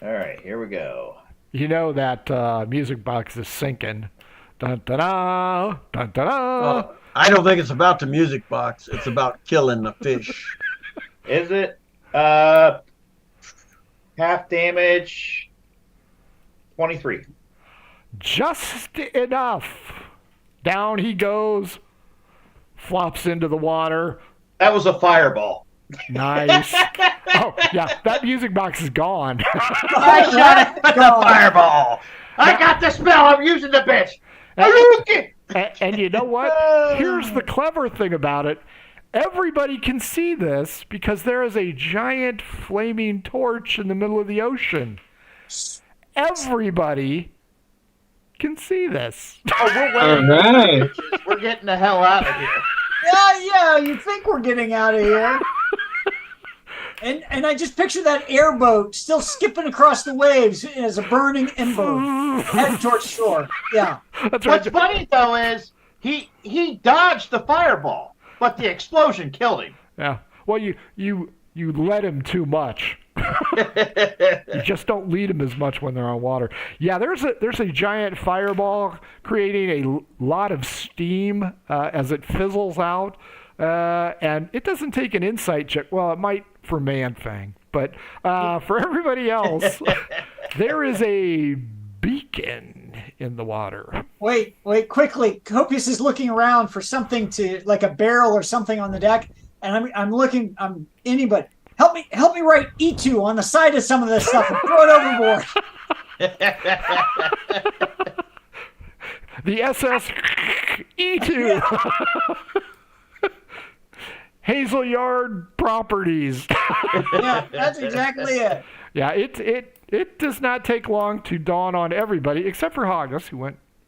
All right, here we go. You know that music box is sinking. Dun da da, dun da da. I don't think it's about the music box. It's about killing the fish. Is it half damage? 23. Just enough. Down he goes. Flops into the water. That was a fireball. Nice. Oh, yeah, that music box is gone. I shot it with the fireball. I got the spell. I'm using the bitch. And you know what? Here's the clever thing about it. Everybody can see this because there is a giant flaming torch in the middle of the ocean. Everybody can see this. Oh, we're All waiting. right. We're getting the hell out of here. Yeah, you think we're getting out of here. And I just picture that airboat still skipping across the waves as a burning ember heading towards shore. Yeah. That's right. What's funny though is he dodged the fireball, but the explosion killed him. Yeah. Well, you let him too much. You just don't lead them as much when they're on water. Yeah, there's a giant fireball creating a lot of steam as it fizzles out, and it doesn't take an insight check. Well, it might for Manfang, but for everybody else, There is a beacon in the water. Wait, quickly. Copius is looking around for something to, like a barrel or something on the deck, and I'm looking. I'm anybody. Help me write E2 on the side of some of this stuff and throw it overboard. The SS E2. Hazel Yard Properties. Yeah, that's exactly it. Yeah, it does not take long to dawn on everybody, except for Haggis, who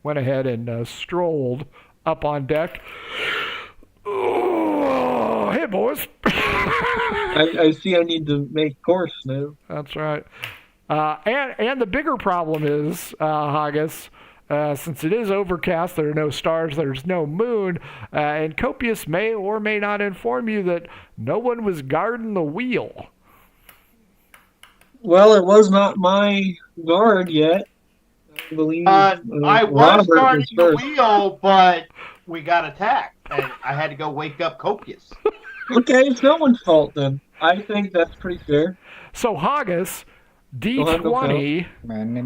went ahead and strolled up on deck. Oh, hey, boys. I see I need to make course now. That's right. And the bigger problem is, Haggis, since it is overcast, there are no stars, there's no moon, and Copius may or may not inform you that no one was guarding the wheel. Well, it was not my guard yet. I believe I was Robert guarding the first. wheel, but we got attacked, and I had to go wake up Copius. Okay, it's no one's fault then. I think that's pretty fair. So Haggis, D20,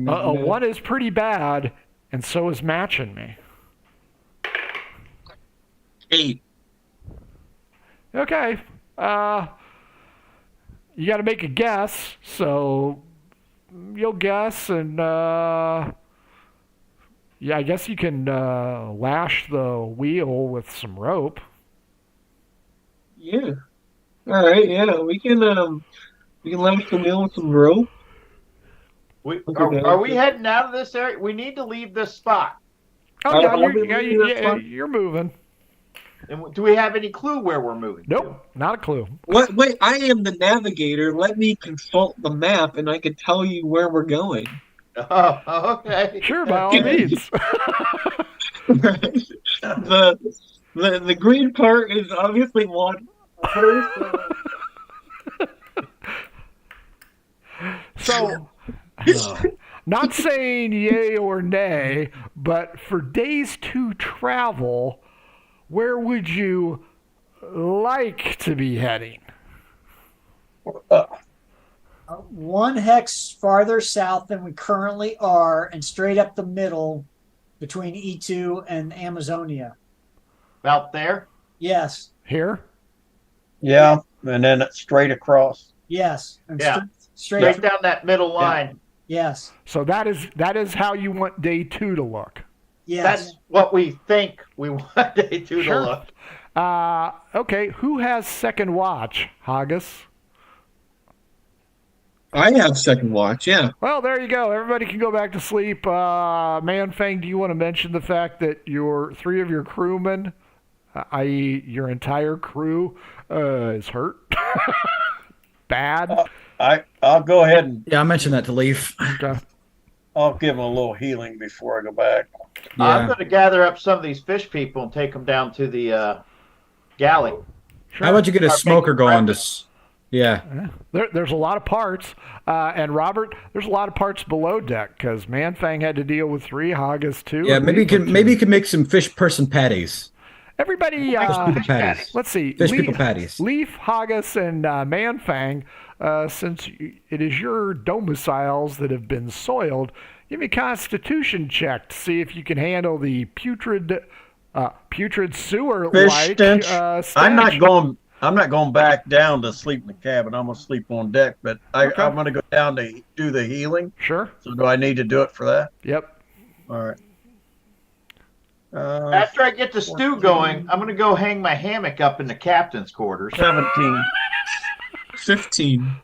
a 1 is pretty bad, and so is matching me. 8. Okay. You got to make a guess, so you'll guess, and yeah, I guess you can lash the wheel with some rope. Yeah. All right. Yeah, we can lash the wheel with some rope. Are we heading out of this area? We need to leave this spot. Oh yeah, I'll be leaving this one. you're moving. And do we have any clue where we're moving? Nope, not a clue. What? Wait, I am the navigator. Let me consult the map, and I can tell you where we're going. Oh, okay. Sure, by all means. The green part is obviously one. So, not saying yay or nay, but for days to travel, where would you like to be heading? 1 hex farther south than we currently are, and straight up the middle between E2 and Amazonia. About there? Yes. Here? Yeah, and then it's straight across. Yes. And Yeah. Straight Down that middle line. Yes. So that is how you want day 2 to look. Yes. That's what we think we want day 2 Sure. to look. Okay, who has second watch? Haggis? I have second watch. Yeah. Well, there you go. Everybody can go back to sleep. Manfang, do you want to mention the fact that your 3 of your crewmen, i.e. your entire crew, is hurt? Bad? I'll go ahead and Yeah, I mentioned that to Leaf. Okay. I'll give them a little healing before I go back. I'm Yeah. going to gather up some of these fish people and take them down to the galley. How about you get a Start smoker making going? breakfast. Yeah. There's a lot of parts. And Robert, there's a lot of parts below deck because Manfang had to deal with 3, Haggis 2. Yeah, and maybe Leaf you with can maybe 2. you can make some fish person patties. Everybody, People patties. let's see. Fish people patties. Leaf, Haggis, and Manfang, since it is your domiciles that have been soiled, give me a constitution check to see if you can handle the putrid sewer Fish like stench. I'm not going back down to sleep in the cabin. I'm gonna sleep on deck, but I'm gonna go down to do the healing. Sure. So do I need to do it for that? Yep. All right. After I get the stew going, I'm going to go hang my hammock up in the captain's quarters. 17. 15.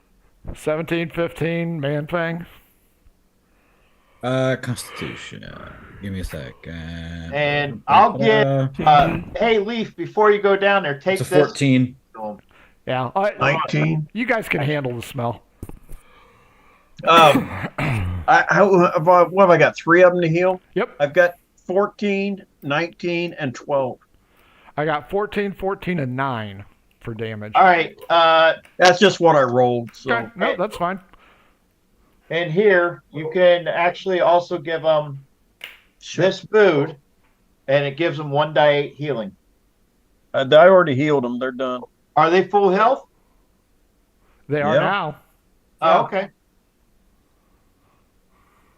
17, 15, Manfang. Constitution. Give me a sec. And I'll get, hey, Leaf, before you go down there, take it's a this. 14. Yeah. 19. You guys can handle the smell. What have I got? 3 of them to heal? Yep. I've got 14, 19, and 12. I got 14, 14, and 9 for damage. All right. That's just what I rolled. So Okay. No, that's fine. And here, you can actually also give them this food, and it gives them 1d8 healing. I already healed them. They're done. Are they full health? They are Yeah. now. Oh, okay.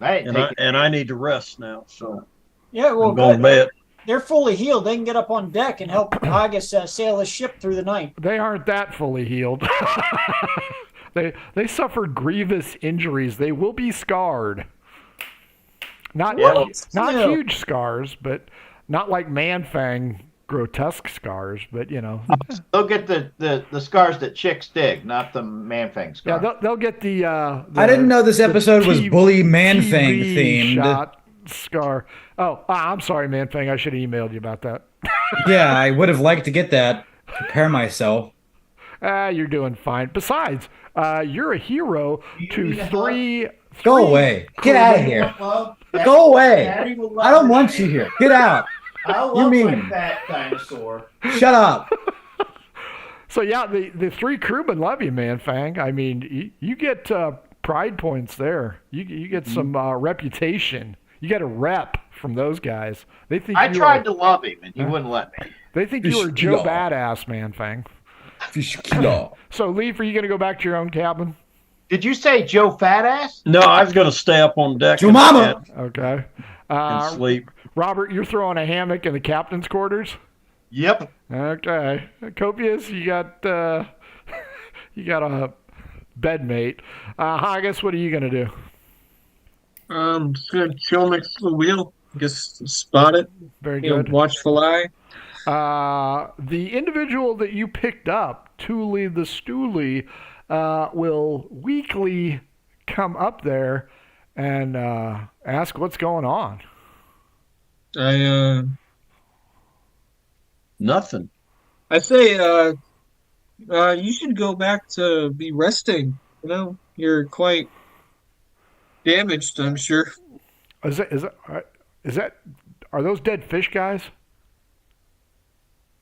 Hey, and I need to rest now. So Yeah, well, I'm going to good. bed. They're fully healed. They can get up on deck and help Haggis sail his ship through the night. They aren't that fully healed. They suffered grievous injuries. They will be scarred. Not not No. huge scars, but not like Man-Fang grotesque scars, but They'll get the scars that chicks dig, not the Man-Fang scars. Yeah, they'll get the I didn't know this episode was bully Man-Fang TV themed. shot scar. Oh, I'm sorry, Man-Fang. I should have emailed you about that. Yeah, I would have liked to get that. Prepare myself. You're doing fine. Besides, you're a hero to three. Go away. Get out of here. Go away. I don't want you here. Get out. I love You mean- my fat dinosaur. Shut up. So yeah, the three crewmen love you, Man-Fang. I mean, you get pride points there. You get some reputation. You get a rep from those guys. They think I tried to love him, and he wouldn't let me. They think you were Joe Badass, Man-Fang. Fish killer. So, Leaf, are you going to go back to your own cabin? Did you say Joe Fatass? No, I was going to stay up on deck Your mama. Okay. and sleep. Robert, you're throwing a hammock in the captain's quarters? Yep. Okay. Copious, you got you got a bedmate. Haggis, what are you going to do? Just gonna chill next to the wheel. Just spot it. Very You know, good. watchful eye. The individual that you picked up, Thule the Stoolie, will weekly come up there and ask what's going on. Nothing. I say, you should go back to be resting. You know, you're quite damaged, I'm sure. Is that are those dead fish guys?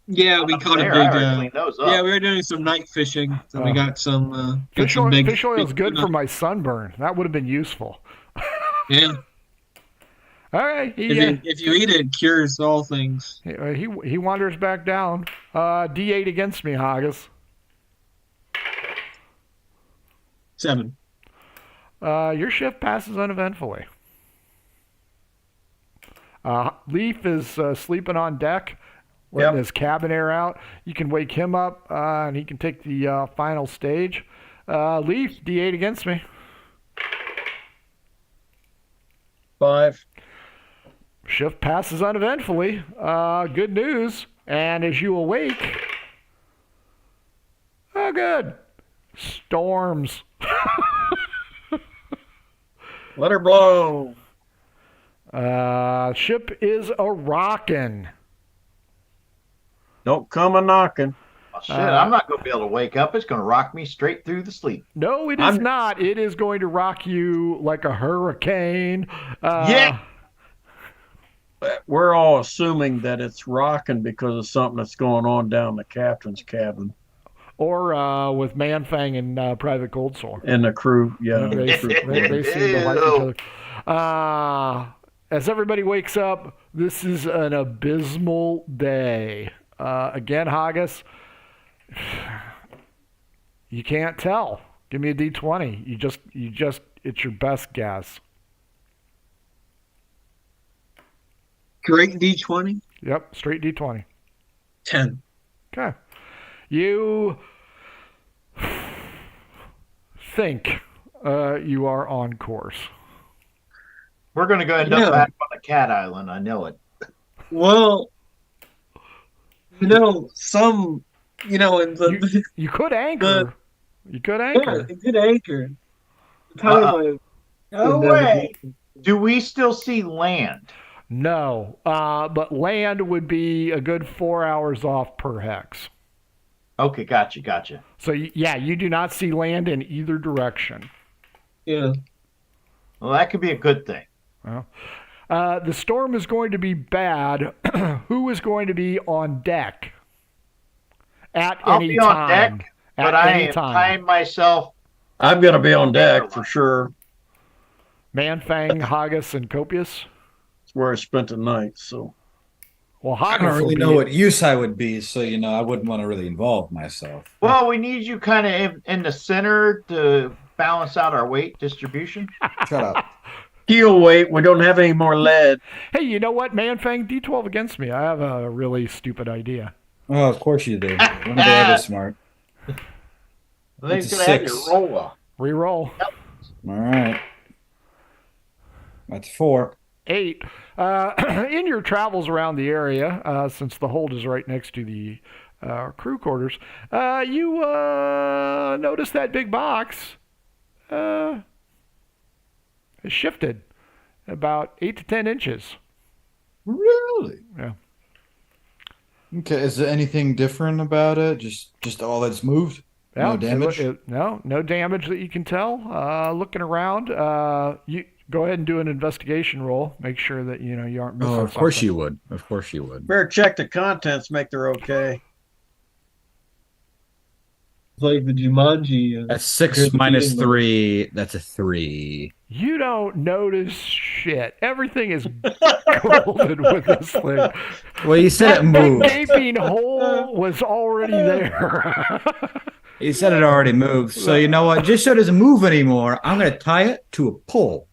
Yeah, we caught a There, big. I already cleaned those up. Yeah, we were doing some night fishing, so we got some. Got Fish some oil, big fish oil is good big- for my sunburn. That would have been useful. Yeah, All right, if you eat it, it cures all things. he wanders back down. D8 against me, Haggis. 7. Your shift passes uneventfully. Leaf is sleeping on deck, letting his cabin air out. You can wake him up, and he can take the final stage. Leaf, D8 against me. 5. Shift passes uneventfully. Good news. And as you awake, oh, good. Storms. Let her blow. Ship is a rockin'. Don't come a knocking. Oh, shit, I'm not going to be able to wake up. It's going to rock me straight through the sleep. No, it is not. It is going to rock you like a hurricane. Yeah. We're all assuming that it's rocking because of something that's going on down the captain's cabin. Or with Man-Fang and Private Cold Sore. And the crew, yeah. They seem to like each other. As everybody wakes up, this is an abysmal day. Again, Haggis, you can't tell. Give me a D20. You just, it's your best guess. Great D20. Yep, straight D20. 10. Okay. You think you are on course. We're going to go end up back on the Cat Island. I know it. Well, in the You could anchor. You could anchor. yeah, good anchor. No way. Do we still see land? No, but land would be a good 4 hours off per hex. Okay, gotcha. So yeah, you do not see land in either direction. Yeah. Well, that could be a good thing. Well, the storm is going to be bad. Who is going to be on deck at I'll any be time? on deck, but I am tying myself. I'm going to be on deck for sure. Man-Fang, Haggis, and Copious. It's where I spent the night, so. Well, I Haggis don't will really be- know what use I would be, so I wouldn't want to really involve myself. Well, we need you kind of in the center to balance out our weight distribution. Shut up. Keel weight. We don't have any more lead. Hey, you know what, Manfang? D12 against me. I have a really stupid idea. Oh, of course you do. When are they ever smart? I think It's it's a going to have 6. your roll up. Reroll. All right. That's 4. 8. In your travels around the area, since the hold is right next to the crew quarters, you notice that big box has shifted about 8 to 10 inches. Really? Yeah. Okay. Is there anything different about it? Just all that's moved? No damage? No damage that you can tell. Looking around, you go ahead and do an investigation roll. Make sure that you aren't missing Oh, of course something. you would. Of course you would. Better check the contents, make they're okay. It's like the Jumanji. That's 6 Here's the minus beating 3. That's a 3. You don't notice shit. Everything is golden with this thing. Well, you said it That big moved. gaping hole was already there. You said it already moved. So you know what? Just so it doesn't move anymore, I'm going to tie it to a pole.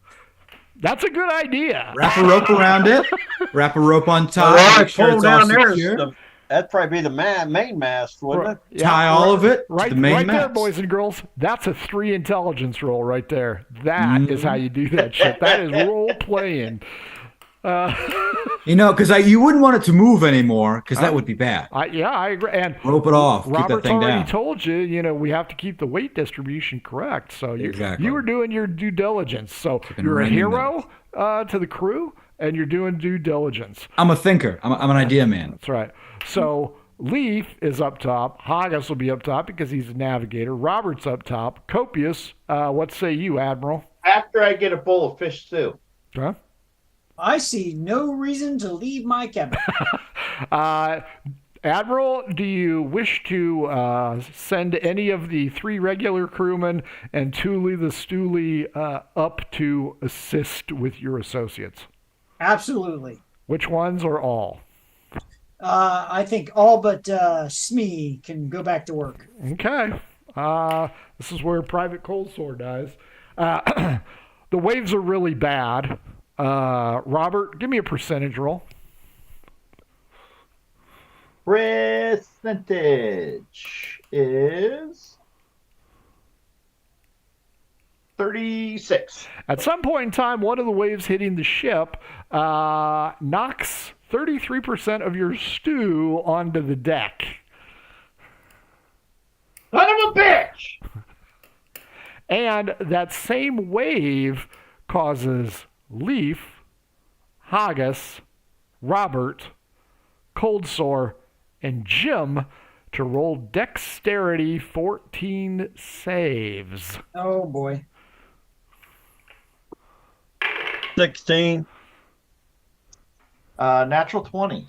That's a good idea. Wrap a rope around it. Wrap a rope on top. Well, Make sure pull it's all down there. secure. That'd probably be the main mast, wouldn't it? Yeah, Tie all of it right, to the main right there, mast. boys and girls. That's a 3 intelligence roll right there. That is how you do that shit. That is role playing. You know, because you wouldn't want it to move anymore, because that would be bad. I agree. And Rope it off. Keep that Robert's thing already down. told you, we have to keep the weight distribution correct. So Exactly. you were doing your due diligence. So Keeping you're a ringing hero to the crew, and you're doing due diligence. I'm a thinker. I'm an idea man. That's right. So Leaf is up top. Haggis will be up top because he's a navigator. Robert's up top. Copious, what say you, Admiral? After I get a bowl of fish stew. Huh? I see no reason to leave my cabin. Admiral, do you wish to send any of the 3 regular crewmen and Thule the Stoolie up to assist with your associates? Absolutely. Which ones or all? I think all but Smee can go back to work. Okay. This is where Private Cold Sore dies. The waves are really bad. Robert, give me a percentage roll. Percentage is 36. At some point in time, one of the waves hitting the ship knocks 33% of your stew onto the deck. Son of a bitch! And that same wave causes Leaf, Haggis, Robert, Cold Sore, and Jim to roll dexterity 14 saves. Oh boy. 16. Natural 20.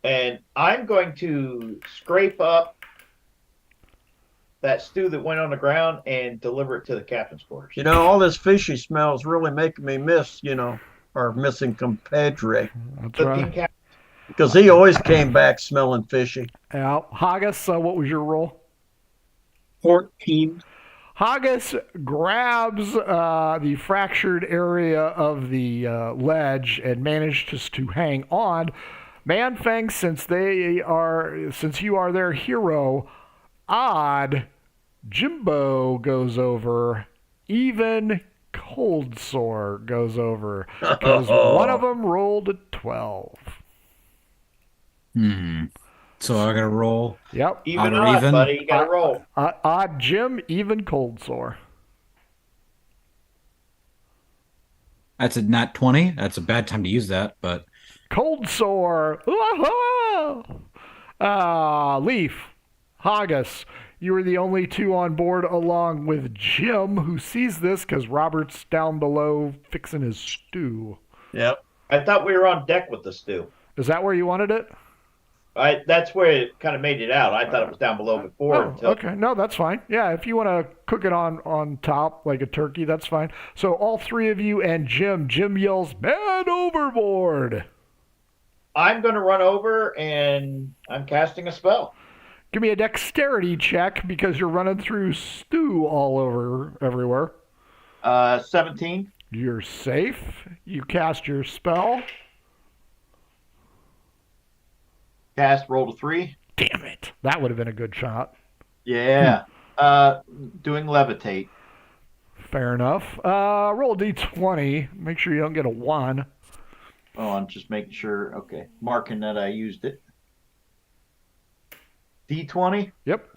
And I'm going to scrape up that stew that went on the ground and deliver it to the captain's quarters. All this fishy smell is really making me miss, our missing compadre. That's The right. team captain. Because he always came back smelling fishy. Now, Haggis, what was your roll? 14. Haggis grabs the fractured area of the ledge and manages to hang on. Manfang, since you are their hero, odd, Jimbo goes over. Even Cold Sore goes over because one of them rolled a 12. So I got to roll. Yep. Even Odd or odd, even? buddy. You got to roll. Odd Jim, even Cold Sore. That's a nat 20. That's a bad time to use that, but Cold Sore. Leaf, Haggis, you were the only 2 on board along with Jim, who sees this because Robert's down below fixing his stew. Yep. I thought we were on deck with the stew. Is that where you wanted it? That's where it kind of made it out. I thought it was down below before. Oh, until okay. No, that's fine. Yeah, if you want to cook it on top like a turkey, that's fine. So all 3 of you and Jim yells, "Man overboard!" I'm going to run over and I'm casting a spell. Give me a dexterity check because you're running through stew all over everywhere. 17. You're safe. You cast your spell. Cast, roll to 3. Damn it. That would have been a good shot. Yeah. Doing levitate. Fair enough. Roll a d20. Make sure you don't get a 1. Oh, I'm just making sure. Okay. Marking that I used it. D20? Yep.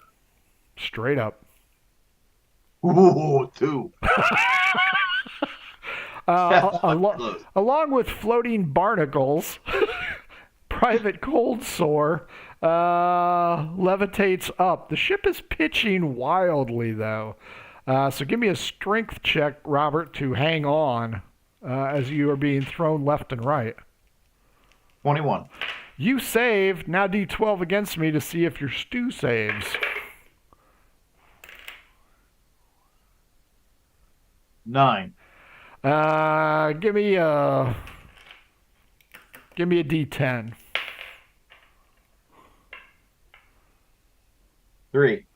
Straight up. Ooh, 2. Along with floating barnacles, Private Cold Sore levitates up. The ship is pitching wildly, though. So give me a strength check, Robert, to hang on as you are being thrown left and right. 21. You saved. Now D12 against me to see if your stew saves. 9. Give me a D10. 3.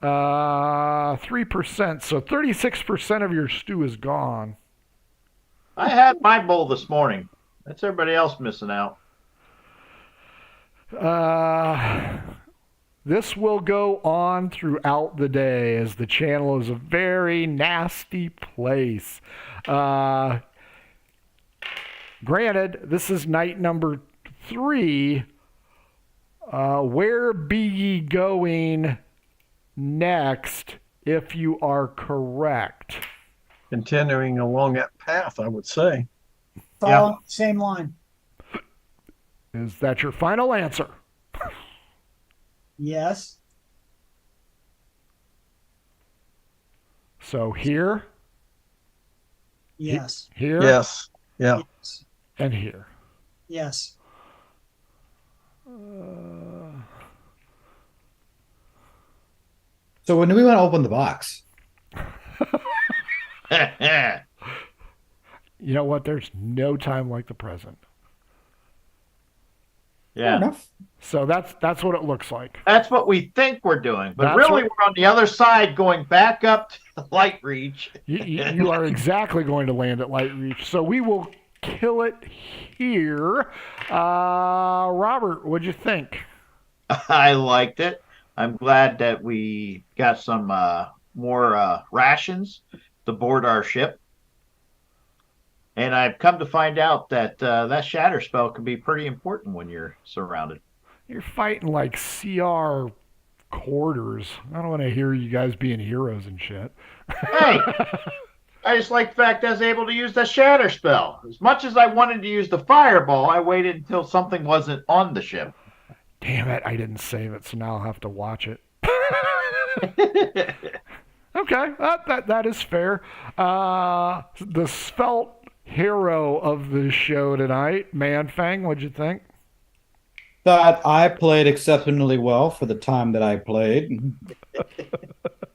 3%. So 36% of your stew is gone. I had my bowl this morning. That's everybody else missing out. This will go on throughout the day as the channel is a very nasty place. Granted, this is night number 3. Where be ye going next if you are correct? Continuing along that path, I would say. Follow same line. Is that your final answer? Yes. So here, Yes. here, Yes. Yeah. Yes. and here. Yes. So when do we want to open the box? You know what? There's no time like the present. Fair Yeah. enough. So that's what it looks like. That's what we think we're doing. But That's really, what- we're on the other side going back up to the light reach. You are exactly going to land at Light Reach. So we will kill it here. Robert, what'd you think? I liked it. I'm glad that we got some more rations to board our ship. And I've come to find out that that shatter spell can be pretty important when you're surrounded. You're fighting like CR quarters. I don't want to hear you guys being heroes and shit. Hey, I just like the fact that I was able to use the shatter spell. As much as I wanted to use the fireball, I waited until something wasn't on the ship. Damn it, I didn't save it, so now I'll have to watch it. Okay, that is fair. The svelte hero of the show tonight, Manfang, what'd you think? Thought I played exceptionally well for the time that I played.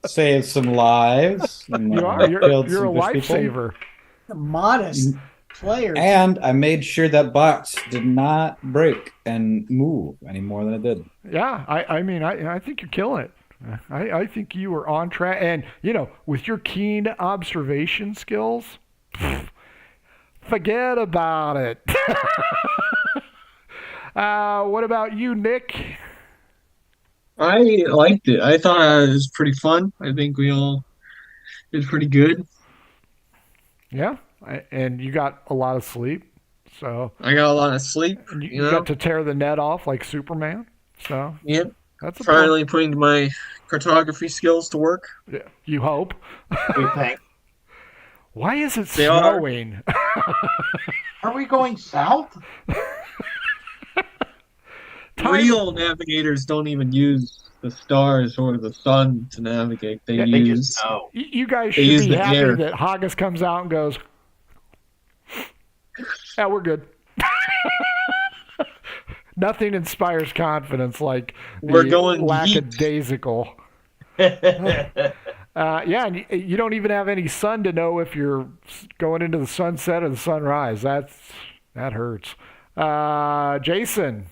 Saved some lives. And, You are. killed You're a some fish people. lifesaver. Modest players. And I made sure that box did not break and move any more than it did. Yeah, I mean, I think you're killing it. I think you are on track. And, you know, with your keen observation skills, forget about it. What about you, Nick? I liked it. I thought it was pretty fun. I think we all did pretty good. Yeah, and you got a lot of sleep. So I got a lot of sleep. and you You know? got to tear the net off like Superman. So Yep. that's a Finally putting my cartography skills to work. yeah, you hope. We think. Why is it They are. snowing? Are we going south? Time- Real navigators don't even use the stars or the sun to navigate. They Yeah, They use just know. You guys They should use be the happy air. that Haggis comes out and goes, yeah, we're good. Nothing inspires confidence like We're the going lackadaisical. Yeah, and you don't even have any sun to know if you're going into the sunset or the sunrise. That hurts. Jason,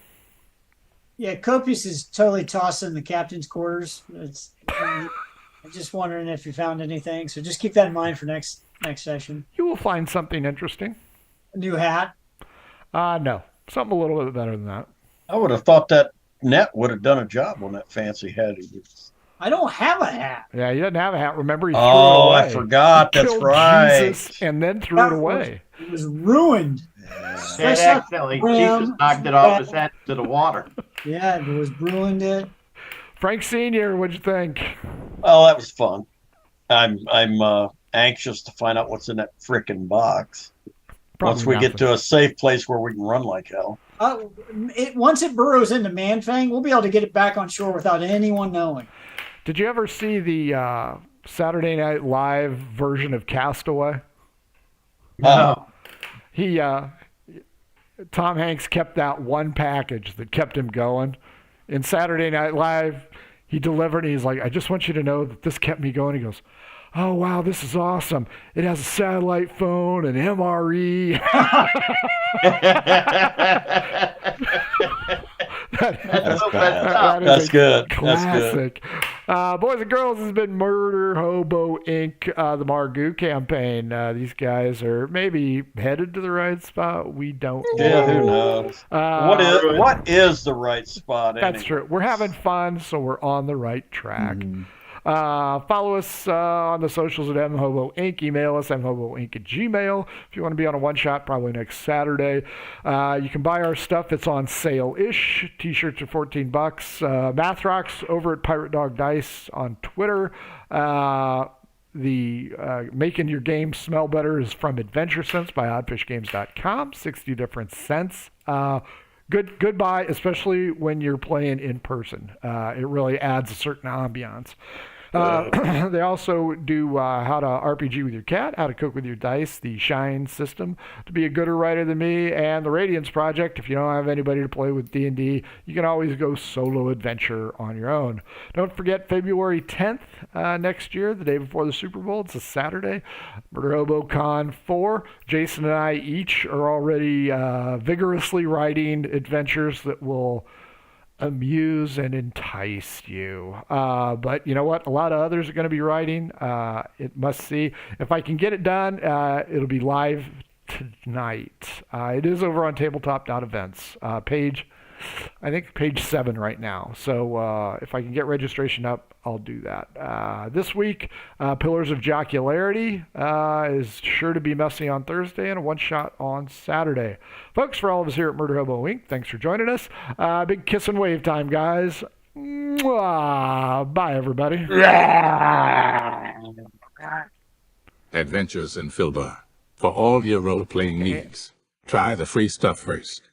Yeah, Copious is totally tossing the captain's quarters. I'm just wondering if you found anything. So just keep that in mind for next next session? You will find something interesting. A new hat? No, something a little bit better than that. I would have thought that net would have done a job on that fancy hat. I don't have a hat. Yeah, he doesn't have a hat. Remember, he threw it Oh, away. I forgot. He That's killed right. Jesus and then threw it away. It was ruined. Dad accidentally, Jesus knocked it off his head to the water. Yeah, it was ruined it. Frank Sr., what'd you think? Oh, that was fun. I'm anxious to find out what's in that frickin' box. Probably Once we nothing. get to a safe place where we can run like hell. Once it burrows into Man-Fang, we'll be able to get it back on shore without anyone knowing. Did you ever see the Saturday Night Live version of Castaway? No. He Tom Hanks kept that one package that kept him going. In Saturday Night Live, he delivered and he's like, I just want you to know that this kept me going. He goes, oh, wow, this is awesome. It has a satellite phone, an MRE. That's so messed bad. up. That's good. Classic. Boys and girls, this has been Murder Hobo Inc., the Margou campaign. These guys are maybe headed to the right spot. We don't know. Yeah, who knows? What is the right spot? That's true. We're having fun, so we're on the right track. Follow us on the socials at mhobo inc. Email us mhoboinc@gmail. If you want to be on a one-shot, probably next Saturday. You can buy our stuff. It's on sale-ish. T-shirts are $14. Math Rocks over at Pirate Dog Dice on Twitter. The Making Your Game Smell Better is from Adventure Sense by oddfishgames.com. 60 different scents. Good buy, especially when you're playing in person. It really adds a certain ambiance. They also do how to RPG with your cat, how to cook with your dice, the Shine system to be a gooder writer than me, and the Radiance Project. If you don't have anybody to play with D&D, you can always go solo adventure on your own. Don't forget February 10th next year, the day before the Super Bowl. It's a Saturday. Murder Hobo Con 4. Jason and I each are already vigorously writing adventures that will amuse and entice you. But you know what? A lot of others are going to be writing. It must see. If I can get it done, it'll be live tonight. It is over on tabletop.events. I think page 7 right now. So if I can get registration up, I'll do that. This week, Pillars of Jocularity is sure to be messy on Thursday and a one-shot on Saturday. Folks, for all of us here at Murder Hobo Inc., thanks for joining us. Big kiss and wave time, guys. Mwah. Bye, everybody. Adventures in Filbar. For all your role-playing needs, try the free stuff first.